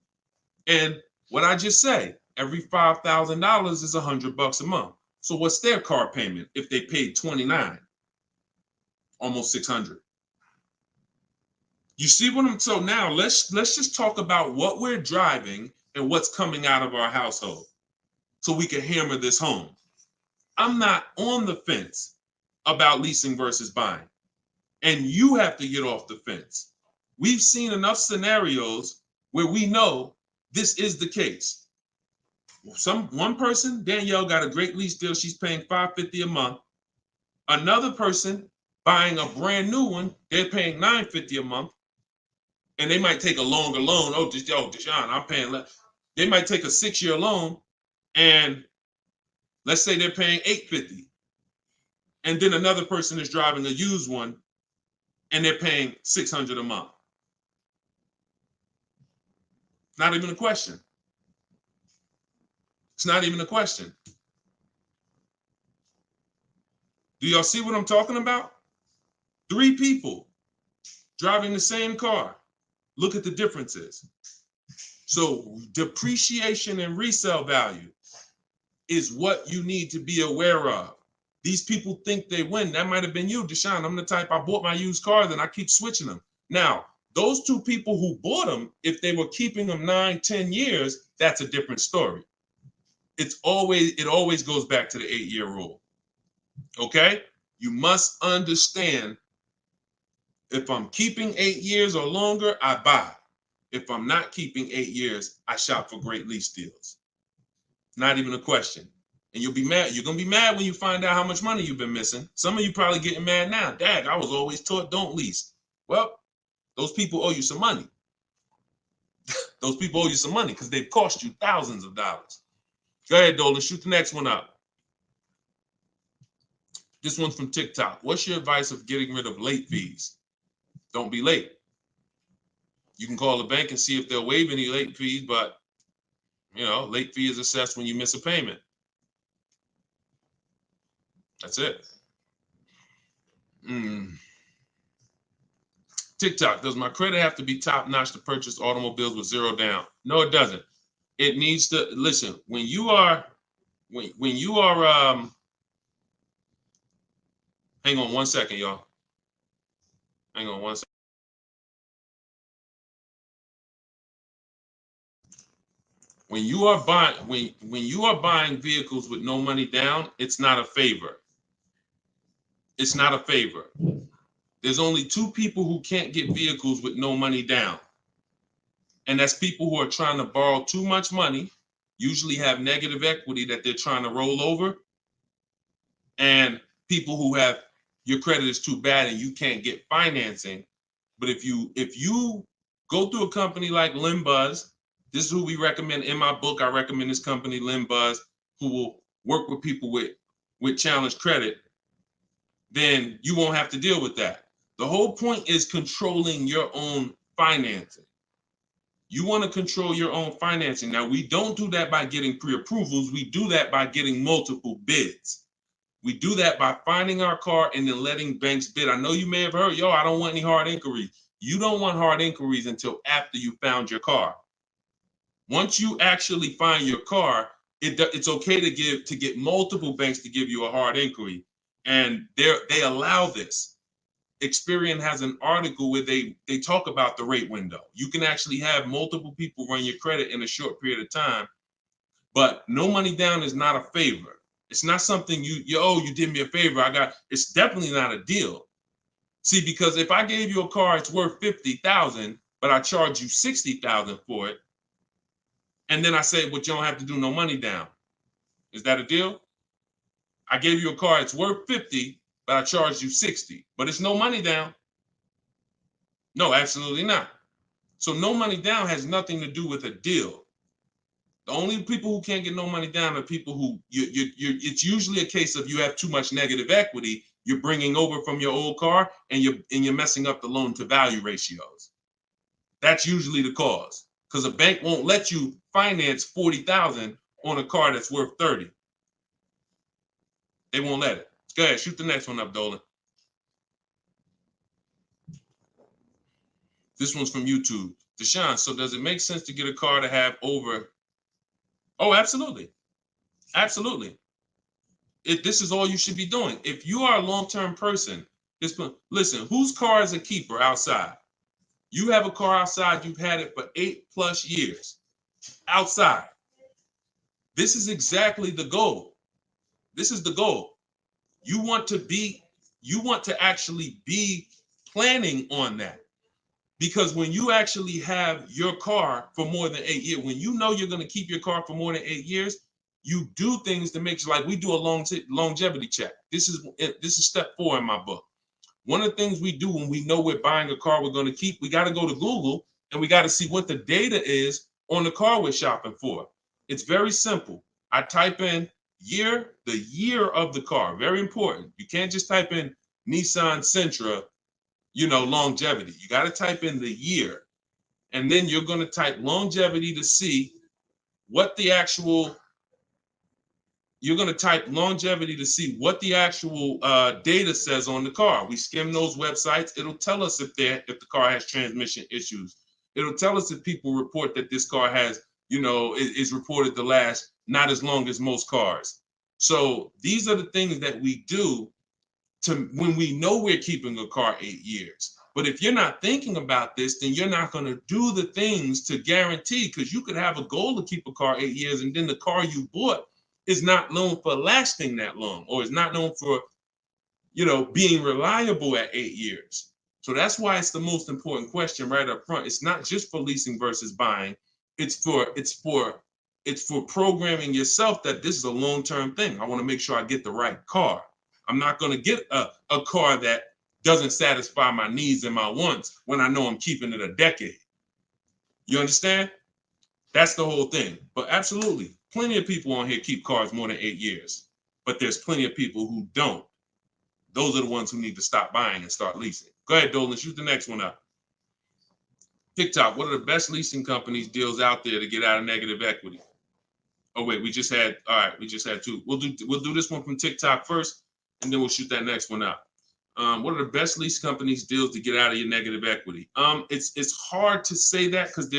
S1: And what I just say, every $5,000 is $100 a month. So what's their car payment if they paid 29? Almost 600. You see what I'm, so now let's just talk about what we're driving and what's coming out of our household so we can hammer this home. I'm not on the fence about leasing versus buying. And you have to get off the fence. We've seen enough scenarios where we know this is the case. One person, Danielle, got a great lease deal. She's paying $550 a month. Another person buying a brand new one, they're paying $950 a month. And they might take a longer loan. Oh, Deshone, I'm paying less. They might take a 6-year loan, and let's say they're paying $850. And then another person is driving a used one, and they're paying $600 a month. Not even a question. It's not even a question. Do y'all see what I'm talking about? 3 people driving the same car. Look at the differences. So depreciation and resale value is what you need to be aware of. These people think they win. That might have been you, Deshone. I'm the type, I bought my used cars and I keep switching them. Now, those 2 people who bought them, if they were keeping them 9, 10 years, that's a different story. It always goes back to the 8-year rule. Okay? You must understand, if I'm keeping 8 years or longer, I buy. If I'm not keeping 8 years, I shop for great lease deals. Not even a question. And you'll be mad. You're going to be mad when you find out how much money you've been missing. Some of you probably getting mad now. Dad, I was always taught don't lease. Well, those people owe you some money. Those people owe you some money because they've cost you thousands of dollars. Go ahead, Dolan. Shoot the next one up. This one's from TikTok. What's your advice of getting rid of late fees? Don't be late. You can call the bank and see if they'll waive any late fees, but late fee is assessed when you miss a payment. That's it. TikTok, does my credit have to be top notch to purchase automobiles with 0 down? No, it doesn't. It needs to, listen, when you are, hang on one second, y'all. Hang on one second. When you are buying vehicles with no money down, it's not a favor. It's not a favor. There's only 2 people who can't get vehicles with no money down. And that's people who are trying to borrow too much money, usually have negative equity that they're trying to roll over, and people who have, your credit is too bad and you can't get financing. But if you go through a company like Limbuzz, this is who we recommend in my book. I recommend this company, Limbuzz, who will work with people with challenged credit. Then you won't have to deal with that. The whole point is controlling your own financing. You want to control your own financing. Now, we don't do that by getting pre-approvals. We do that by getting multiple bids. We do that by finding our car and then letting banks bid. I know you may have heard, I don't want any hard inquiries. You don't want hard inquiries until after you found your car. Once you actually find your car, it's okay to get multiple banks to give you a hard inquiry. And they allow this. Experian has an article where they talk about the rate window. You can actually have multiple people run your credit in a short period of time, but no money down is not a favor. It's not something you did me a favor. It's definitely not a deal. See, because if I gave you a car, it's worth 50,000, but I charge you 60,000 for it, and then I say, but you don't have to do no money down. Is that a deal? I gave you a car, it's worth 50, but I charged you 60, but it's no money down. No, absolutely not. So no money down has nothing to do with a deal. The only people who can't get no money down are people who it's usually a case of you have too much negative equity. You're bringing over from your old car, and you're messing up the loan to value ratios. That's usually the cause, because a bank won't let you finance 40,000 on a car that's worth 30. They won't let it. Go ahead, shoot the next one up, Dolan. This one's from YouTube. Deshone, so does it make sense to get a car to have over? Oh, absolutely. Absolutely. This is all you should be doing. If you are a long-term person, listen, whose car is a keeper outside? You have a car outside, you've had it for 8+ years outside. This is exactly the goal. This is the goal. You want to actually be planning on that. Because when you actually have your car for more than 8 years, when you know you're going to keep your car for more than 8 years, you do things to make sure, like we do a longevity check. This is step 4 in my book. One of the things we do when we know we're buying a car we're going to keep, we got to go to Google and we got to see what the data is on the car we're shopping for. It's very simple. I type in the year of the car. Very important. You can't just type in Nissan Sentra, longevity. You got to type in the year. And then you're going to type longevity to see what the actual data says on the car. We skim those websites. It'll tell us if the car has transmission issues. It'll tell us if people report that this car has, is reported to last not as long as most cars. So these are the things that we do when we know we're keeping a car 8 years. But if you're not thinking about this, then you're not going to do the things to guarantee, because you could have a goal to keep a car 8 years, and then the car you bought is not known for lasting that long, or is not known for, being reliable at 8 years. So that's why it's the most important question right up front. It's not just for leasing versus buying. It's for programming yourself that this is a long-term thing. I want to make sure I get the right car. I'm not going to get a car that doesn't satisfy my needs and my wants when I know I'm keeping it a decade. You understand? That's the whole thing. But absolutely, plenty of people on here keep cars more than 8 years. But there's plenty of people who don't. Those are the ones who need to stop buying and start leasing. Go ahead, Dolan, shoot the next one up. TikTok, what are the best leasing companies deals out there to get out of negative equity? Oh, wait, we just had 2. We'll do this one from TikTok first, and then we'll shoot that next one up. What are the best lease companies deals to get out of your negative equity? It's hard to say that because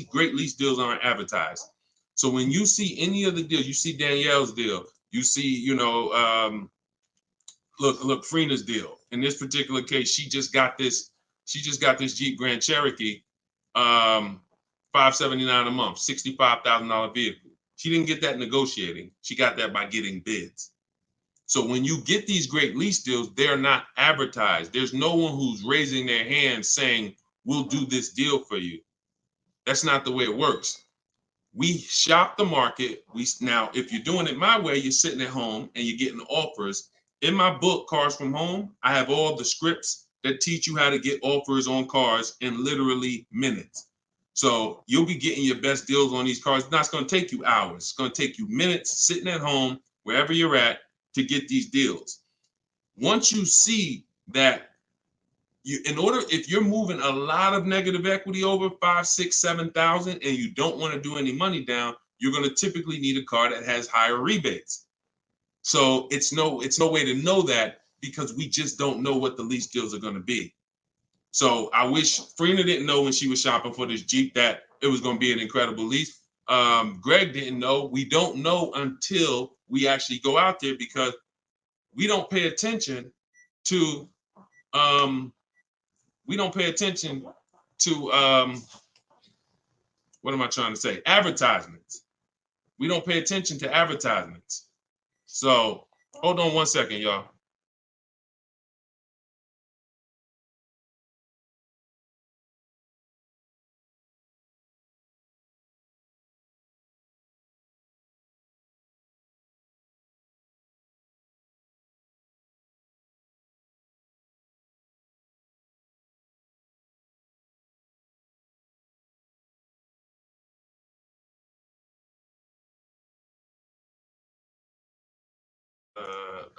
S1: great lease deals aren't advertised. So when you see any of the deals, you see Danielle's deal, you see, look, Freena's deal. In this particular case, she just got this Jeep Grand Cherokee, $579 a month, $65,000 vehicle. She didn't get that negotiating. She got that by getting bids. So when you get these great lease deals, they're not advertised. There's no one who's raising their hand saying, we'll do this deal for you. That's not the way it works. We shop the market. Now, if you're doing it my way, you're sitting at home and you're getting offers. In my book, Cars from Home, I have all the scripts that teach you how to get offers on cars in literally minutes. So you'll be getting your best deals on these cars. It's going to take you hours. It's going to take you minutes sitting at home, wherever you're at, to get these deals. Once you see that, if you're moving a lot of negative equity over 5, 6, 7,000, and you don't want to do any money down, you're going to typically need a car that has higher rebates. So it's no way to know that, because we just don't know what the lease deals are going to be. So I wish Freena didn't know when she was shopping for this Jeep that it was going to be an incredible lease. Greg didn't know. We don't know until we actually go out there, because we don't pay attention to what am I trying to say? Advertisements. We don't pay attention to advertisements. So hold on 1 second, y'all.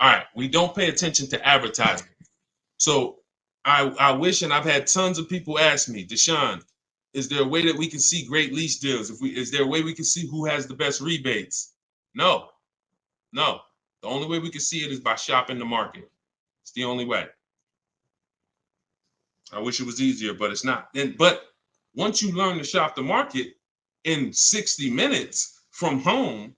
S1: All right, we don't pay attention to advertising. So I wish, and I've had tons of people ask me, Deshone, is there a way that we can see great lease deals? Is there a way we can see who has the best rebates? No, no. The only way we can see it is by shopping the market. It's the only way. I wish it was easier, but it's not. But once you learn to shop the market in 60 minutes from home,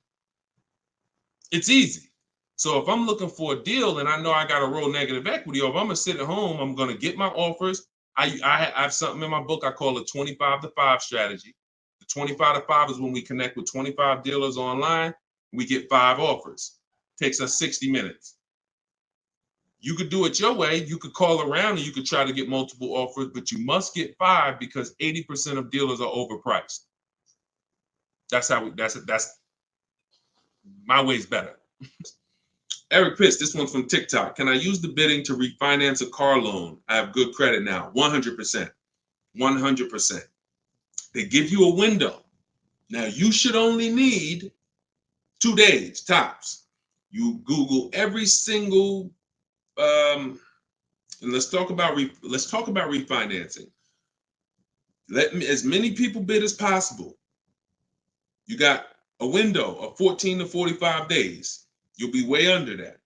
S1: it's easy. So if I'm looking for a deal and I know I got a real negative equity, or if I'm gonna sit at home, I'm gonna get my offers. I have something in my book I call a 25 to 5 strategy. The 25 to 5 is when we connect with 25 dealers online, we get 5 offers. Takes us 60 minutes. You could do it your way. You could call around and you could try to get multiple offers, but you must get 5 because 80% of dealers are overpriced. That's my way's better. Eric Pitts, this one's from TikTok. Can I use the bidding to refinance a car loan? I have good credit now. 100%. 100%. They give you a window. Now, you should only need 2 days tops. You Google every single, and let's talk about refinancing. Let as many people bid as possible. You got a window of 14 to 45 days. You'll be way under that.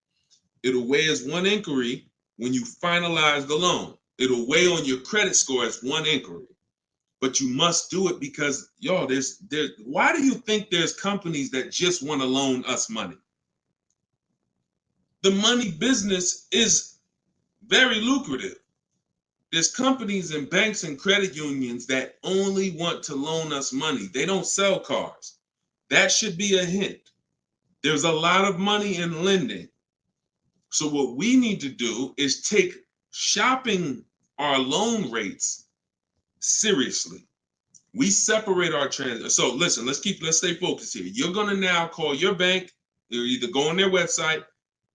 S1: It'll weigh as one inquiry when you finalize the loan. It'll weigh on your credit score as one inquiry. But you must do it because, y'all, why do you think there's companies that just want to loan us money? The money business is very lucrative. There's companies and banks and credit unions that only want to loan us money. They don't sell cars. That should be a hint. There's a lot of money in lending. So what we need to do is take shopping our loan rates seriously. We separate our trends. So listen, let's stay focused here. You're gonna now call your bank. You'll either go on their website,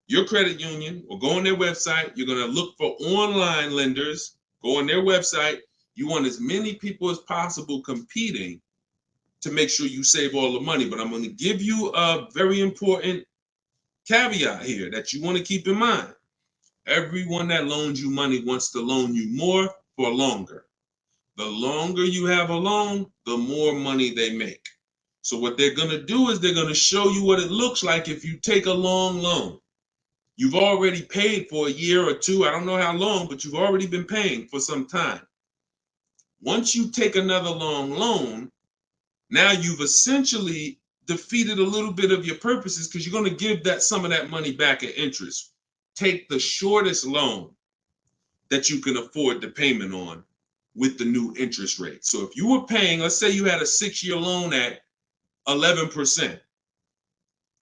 S1: your credit union, or go on their website. You're gonna look for online lenders. Go on their website. You want as many people as possible competing to make sure you save all the money. But I'm gonna give you a very important caveat here that you want to keep in mind. Everyone that loans you money wants to loan you more for longer. The longer you have a loan, the more money they make. So what they're going to do is they're going to show you what it looks like if you take a long loan. You've already paid for a year or two. I don't know how long, but you've already been paying for some time. Once you take another long loan, now you've essentially defeated a little bit of your purposes because you're going to give some of that money back in interest. Take the shortest loan that you can afford the payment on with the new interest rate. So if you were paying, let's say you had a 6-year loan at 11%.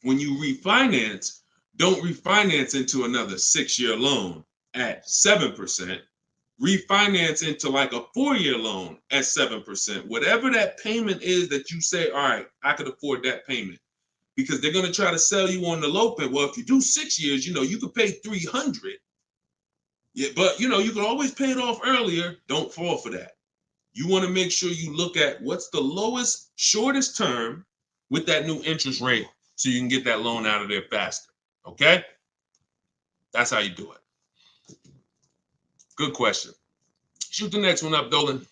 S1: When you refinance, don't refinance into another 6-year loan at 7%. Refinance into like a 4-year loan at 7%. Whatever that payment is that you say, all right, I could afford that payment. Because they're going to try to sell you on the low pay. Well, if you do 6 years, you could pay $300. Yeah, but you can always pay it off earlier. Don't fall for that. You want to make sure you look at what's the lowest, shortest term with that new interest rate so you can get that loan out of there faster. Okay? That's how you do it. Good question. Shoot the next one up, Dolan.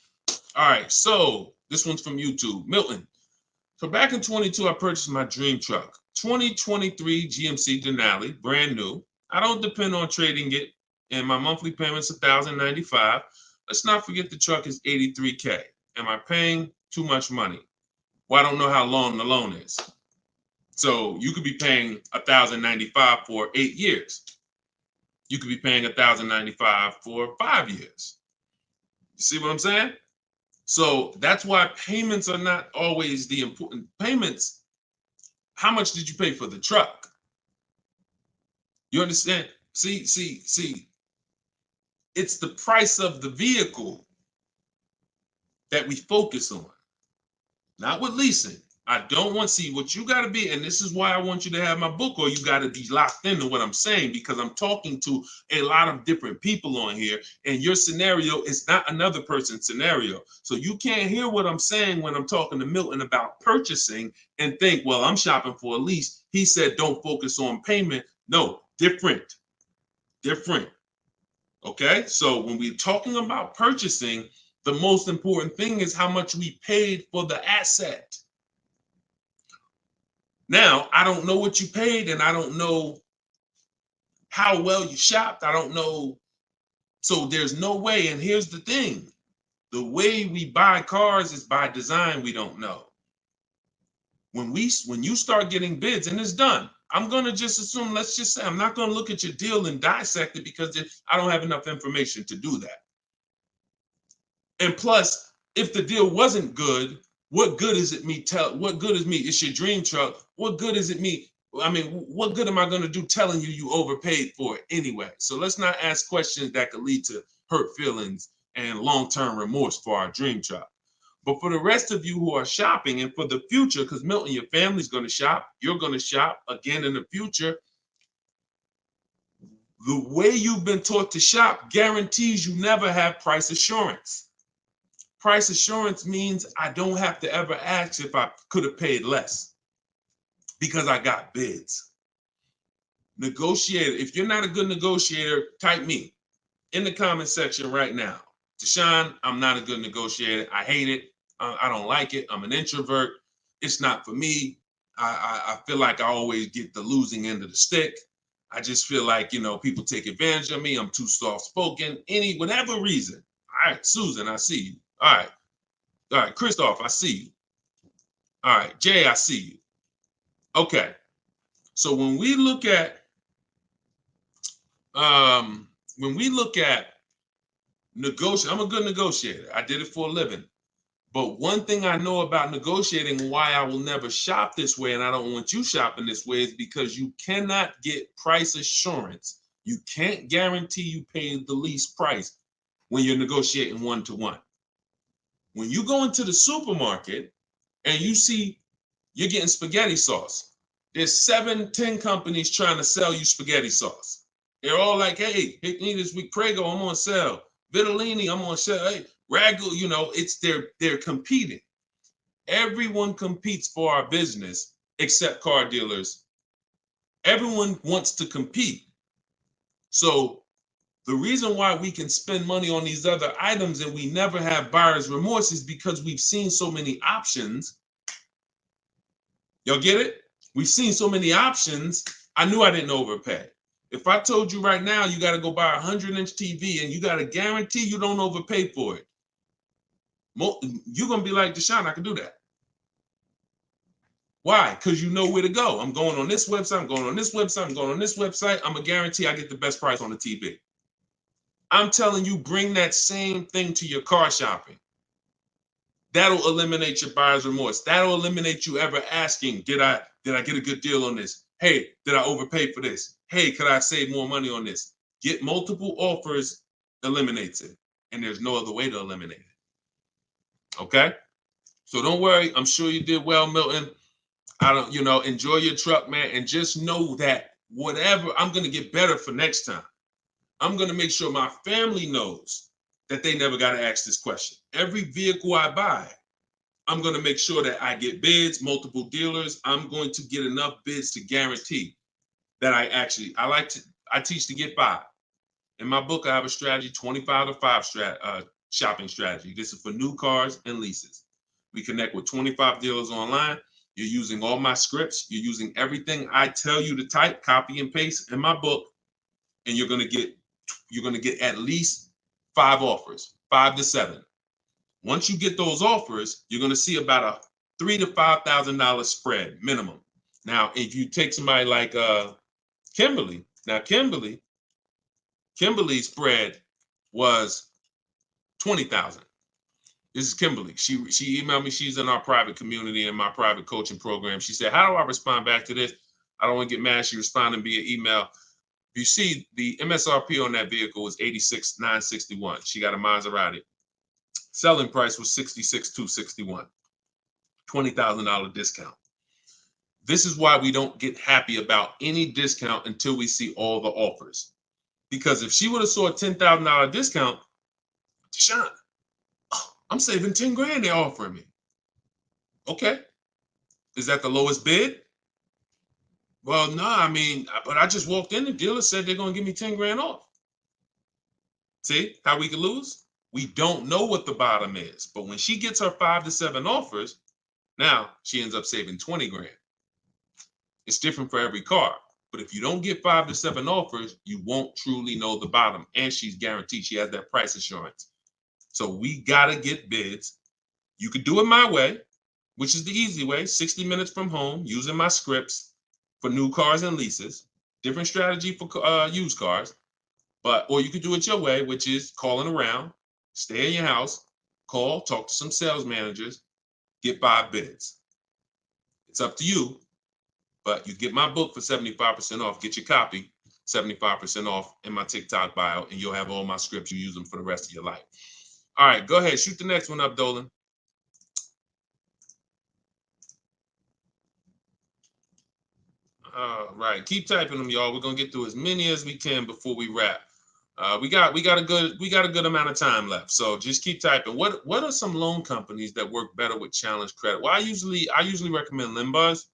S1: All right, so this one's from YouTube. Milton. So back in 22, I purchased my dream truck. 2023 GMC Denali, brand new. I don't depend on trading it, and my monthly payment's $1,095. Let's not forget the truck is $83K. Am I paying too much money? Well, I don't know how long the loan is. So you could be paying $1,095 for 8 years. You could be paying $1,095 for 5 years. You see what I'm saying? So that's why payments are not always the important payments. How much did you pay for the truck? You understand? See. It's the price of the vehicle that we focus on, not with leasing. I don't want to see what you got to be, and this is why I want you to have my book, or you got to be locked into what I'm saying, because I'm talking to a lot of different people on here, and your scenario is not another person's scenario. So you can't hear what I'm saying when I'm talking to Milton about purchasing and think, well, I'm shopping for a lease. He said, don't focus on payment. No, different. Okay, so when we're talking about purchasing, the most important thing is how much we paid for the asset. Now, I don't know what you paid, and I don't know how well you shopped. I don't know. So there's no way. And here's the thing. The way we buy cars is by design. We don't know. When you start getting bids and it's done, I'm going to just assume, let's just say, I'm not going to look at your deal and dissect it, because I don't have enough information to do that. And plus, if the deal wasn't good, what good is it me what good is me? It's your dream truck. What good is it me? I mean, what good am I going to do telling you overpaid for it anyway? So let's not ask questions that could lead to hurt feelings and long-term remorse for our dream truck. But for the rest of you who are shopping, and for the future, because Milton, your family's going to shop, you're going to shop again in the future. The way you've been taught to shop guarantees you never have price assurance. Price assurance means I don't have to ever ask if I could have paid less, because I got bids. Negotiator, if you're not a good negotiator, type me in the comment section right now. Deshone, I'm not a good negotiator. I hate it. I don't like it. I'm an introvert. It's not for me. I feel like I always get the losing end of the stick. I just feel like, people take advantage of me. I'm too soft-spoken. Whatever reason. All right, Susan, I see you. All right, Christoph, I see you. All right, Jay, I see you. Okay, so when we look at negotiating, I'm a good negotiator. I did it for a living. But one thing I know about negotiating, and why I will never shop this way, and I don't want you shopping this way, is because you cannot get price assurance. You can't guarantee you pay the least price when you're negotiating one-to-one. When you go into the supermarket and you see you're getting spaghetti sauce, there's 7-10 companies trying to sell you spaghetti sauce. They're all like, hey, hit me this week, Prego, I'm on sale. Vitellini, I'm on sale. Hey, Ragu, they're competing. Everyone competes for our business except car dealers. Everyone wants to compete. So the reason why we can spend money on these other items and we never have buyer's remorse is because we've seen so many options. Y'all get it? We've seen so many options. I knew I didn't overpay. If I told you right now you got to go buy a 100-inch TV and you got to guarantee you don't overpay for it, you're going to be like, Deshone, I can do that. Why? Because you know where to go. I'm going on this website. I'm going on this website. I'm going on this website. I'm going to guarantee I get the best price on the TV. I'm telling you, bring that same thing to your car shopping. That'll eliminate your buyer's remorse. That'll eliminate you ever asking, did I get a good deal on this? Hey, did I overpay for this? Hey, could I save more money on this? Get multiple offers eliminates it. And there's no other way to eliminate it. Okay? So don't worry. I'm sure you did well, Milton. Enjoy your truck, man. And just know that whatever, I'm going to get better for next time. I'm going to make sure my family knows that they never got to ask this question. Every vehicle I buy, I'm going to make sure that I get bids, multiple dealers. I'm going to get enough bids to guarantee that I teach to get 5. In my book, I have a strategy, 25 to 5 shopping strategy. This is for new cars and leases. We connect with 25 dealers online. You're using all my scripts. You're using everything I tell you to type, copy and paste in my book. And you're going to get at least 5 offers, 5 to 7. Once you get those offers, you're going to see about a $3,000 to $5,000 spread minimum. Now, if you take somebody like Kimberly, now Kimberly's spread was $20,000. This is Kimberly. She emailed me. She's in our private community in my private coaching program. She said, how do I respond back to this? I don't want to get mad. She responded via email. You see, the MSRP on that vehicle was $86,961. She got a Maserati. Selling price was $66,261. $20,000 discount. This is why we don't get happy about any discount until we see all the offers. Because if she would have saw a $10,000 discount, Deshone, I'm saving 10 grand they're offering me. Okay. Is that the lowest bid? Well, no, I mean, but I just walked in, the dealer said they're going to give me 10 grand off. See how we can lose? We don't know what the bottom is. But when she gets her 5 to 7 offers, now she ends up saving 20 grand. It's different for every car. But if you don't get 5 to 7 offers, you won't truly know the bottom. And she's guaranteed, she has that price assurance. So we got to get bids. You could do it my way, which is the easy way, 60 minutes from home, using my scripts for new cars and leases. Different strategy for used cars. Or you could do it your way, which is calling around, stay in your house, call, talk to some sales managers, get 5 bids. It's up to you, but you get my book for 75% off. Get your copy, 75% off in my TikTok bio, and you'll have all my scripts. You use them for the rest of your life. All right, go ahead. Shoot the next one up, Dolan. All right, keep typing them, y'all. We're gonna get through as many as we can before we wrap. We got a good amount of time left, so just keep typing. What are some loan companies that work better with challenge credit? Well, I usually recommend Limbuzz.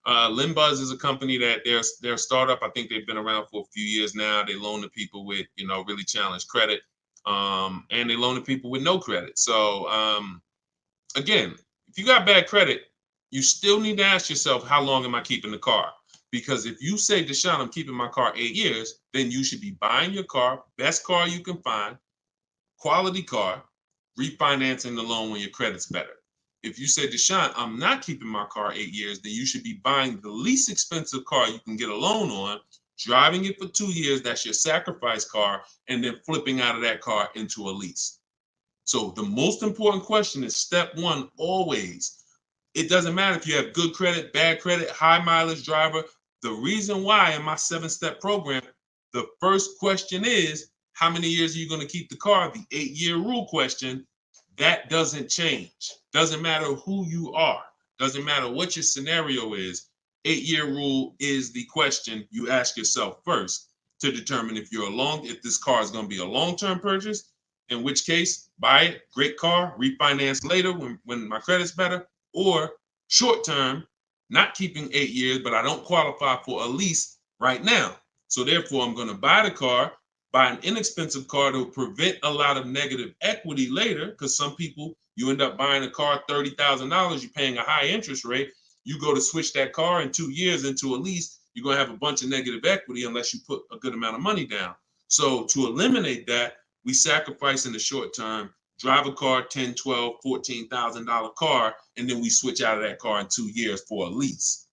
S1: Limbuzz is a company that they're a startup. I think they've been around for a few years now. They loan to people with really challenged credit, and they loan to people with no credit. So again, if you got bad credit, you still need to ask yourself, how long am I keeping the car? Because if you say, Deshone, I'm keeping my car 8 years, then you should be buying your car, best car you can find, quality car, refinancing the loan when your credit's better. If you say, Deshone, I'm not keeping my car 8 years, then you should be buying the least expensive car you can get a loan on, driving it for 2 years, that's your sacrifice car, and then flipping out of that car into a lease. So the most important question is step 1, always. It doesn't matter if you have good credit, bad credit, high mileage driver. The reason why in my 7-step program, the first question is, how many years are you going to keep the car? The 8-year rule question, that doesn't change. Doesn't matter who you are. Doesn't matter what your scenario is. 8-year rule is the question you ask yourself first to determine if if this car is going to be a long-term purchase, in which case, buy it, great car, refinance later when my credit's better, or short-term, not keeping 8 years, but I don't qualify for a lease right now. So therefore, I'm going to buy the car, buy an inexpensive car to prevent a lot of negative equity later, because some people, you end up buying a car, $30,000, you're paying a high interest rate. You go to switch that car in 2 years into a lease, you're going to have a bunch of negative equity unless you put a good amount of money down. So to eliminate that, we sacrifice in the short term, drive a car, $10,000, $12,000, $14,000 car, and then we switch out of that car in 2 years for a lease.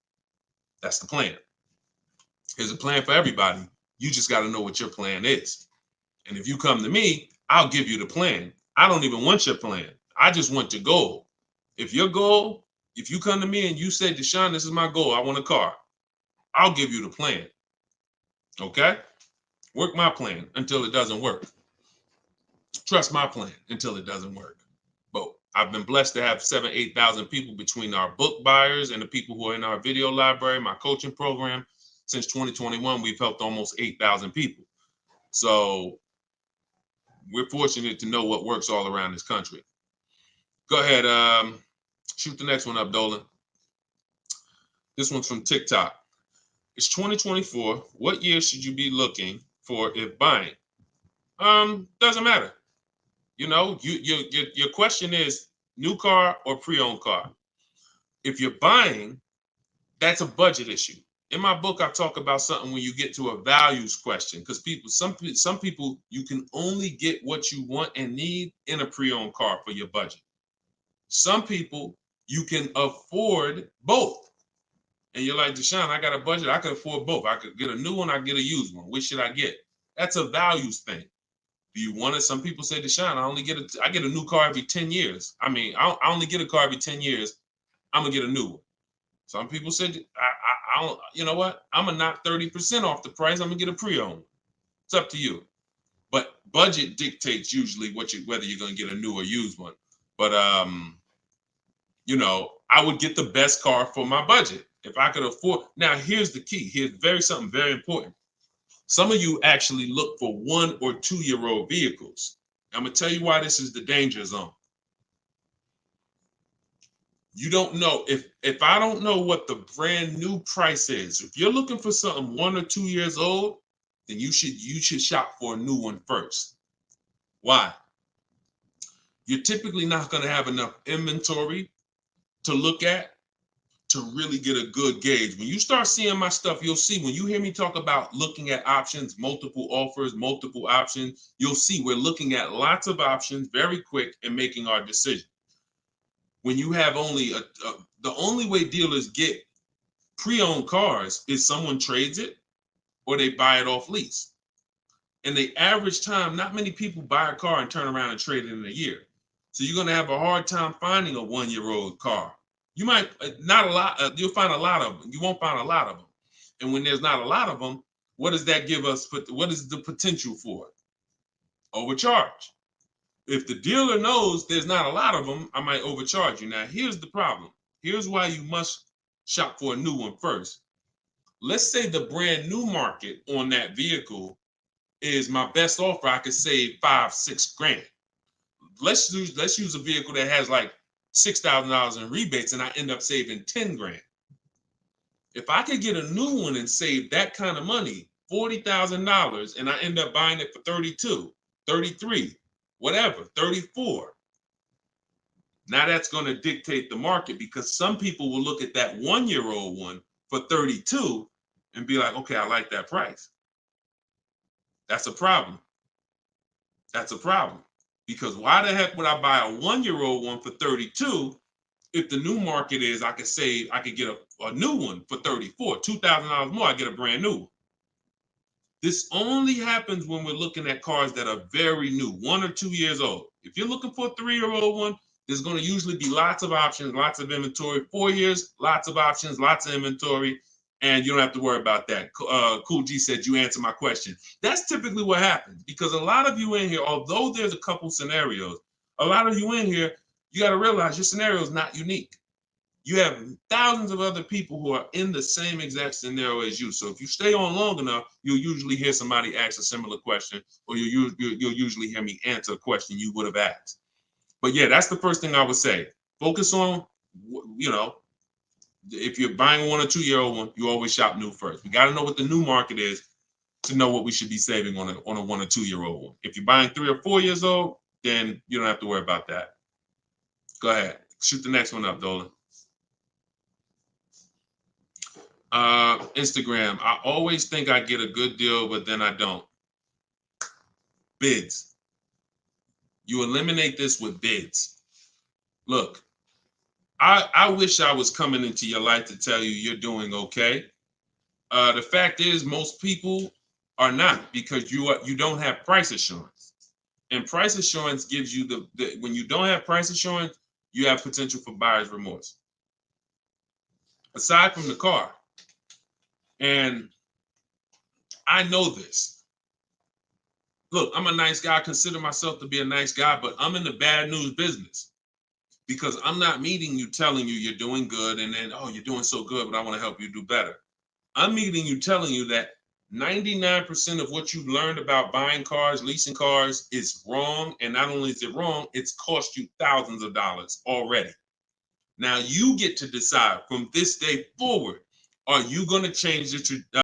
S1: That's the plan. Here's a plan for everybody. You just got to know what your plan is. And if you come to me, I'll give you the plan. I don't even want your plan. I just want your goal. If your goal, if you come to me and you say, Deshone, this is my goal, I want a car, I'll give you the plan. Okay? Work my plan until it doesn't work. Trust my plan until it doesn't work. But I've been blessed to have 7,000 to 8,000 people between our book buyers and the people who are in our video library, my coaching program. Since 2021, we've helped almost 8,000 people. So we're fortunate to know what works all around this country. Go ahead, shoot the next one up, Dolan. This one's from TikTok. It's 2024. What year should you be looking for if buying? Doesn't matter. You know, your question is new car or pre-owned car. If you're buying, that's a budget issue. In my book, I talk about something when you get to a values question, because some people, you can only get what you want and need in a pre-owned car for your budget. Some people, you can afford both. And you're like, Deshone, I got a budget. I can afford both. I could get a new one. I get a used one. Which should I get? That's a values thing. Do you want it? Some people say, Deshone, I get a new car every 10 years. I mean, I only get a car every 10 years. I'm gonna get a new one. Some people said, you know what? I'm gonna knock 30% off the price. I'm gonna get a pre-owned. It's up to you. But budget dictates usually whether you're gonna get a new or used one. But I would get the best car for my budget if I could afford. Now, here's the key. Here's something very important. Some of you actually look for 1 or 2 year old vehicles. I'm gonna tell you why this is the danger zone. You don't know if I don't know what the brand new price is. If you're looking for something 1 or 2 years old, then you should shop for a new one first. Why? You're typically not going to have enough inventory to look at to really get a good gauge. When you start seeing my stuff, you'll see when you hear me talk about looking at options, multiple offers, multiple options, you'll see we're looking at lots of options very quick and making our decision. When you have only the only way dealers get pre-owned cars is someone trades it or they buy it off lease. And the average time, not many people buy a car and turn around and trade it in a year. So you're going to have a hard time finding a 1 year old car. You might not a lot. You'll find a lot of them. You won't find a lot of them. And when there's not a lot of them, what does that give us? What is the potential for it? Overcharge. If the dealer knows there's not a lot of them, I might overcharge you. Now, here's the problem. Here's why you must shop for a new one first. Let's say the brand new market on that vehicle is my best offer. I could save $5-6 grand. Let's use a vehicle that has like $6,000 in rebates and I end up saving 10 grand. If I could get a new one and save that kind of money, $40,000, and I end up buying it for 32, 33, whatever, 34. Now that's going to dictate the market because some people will look at that 1 year old one for 32 and be like, okay, I like that price. That's a problem. That's a problem. Because why the heck would I buy a 1 year old one for 32 if the new market is I could get a new one for 34, $2,000 more, I get a brand new one. This only happens when we're looking at cars that are very new, 1 or 2 years old. If you're looking for a 3 year old one, there's going to usually be lots of options, lots of inventory. 4 years, lots of options, lots of inventory, and you don't have to worry about that. Cool G said you answered my question. That's typically what happens because a lot of you in here, although there's a couple scenarios, a lot of you in here, you got to realize your scenario is not unique. You have thousands of other people who are in the same exact scenario as you. So if you stay on long enough, you'll usually hear somebody ask a similar question, or you'll usually hear me answer a question you would have asked. But yeah, that's the first thing I would say. Focus on, if you're buying a 1 or 2 year old one, you always shop new first. We got to know what the new market is to know what we should be saving on a 1 or 2 year old one. If you're buying 3 or 4 years old, then you don't have to worry about that. Go ahead. Shoot the next one up, Dolan. Instagram. I always think I get a good deal, but then I don't. Bids. You eliminate this with bids. Look, I wish I was coming into your life to tell you you're doing okay. The fact is, most people are not because you don't have price assurance, and price assurance gives you the when you don't have price assurance, you have potential for buyer's remorse. Aside from the car, and I know this. Look, I'm a nice guy. I consider myself to be a nice guy, but I'm in the bad news business because I'm not meeting you telling you you're doing good and then, oh, you're doing so good, but I want to help you do better. I'm meeting you telling you that 99% of what you've learned about buying cars, leasing cars is wrong. And not only is it wrong, it's cost you thousands of dollars already. Now you get to decide from this day forward, are you going to change the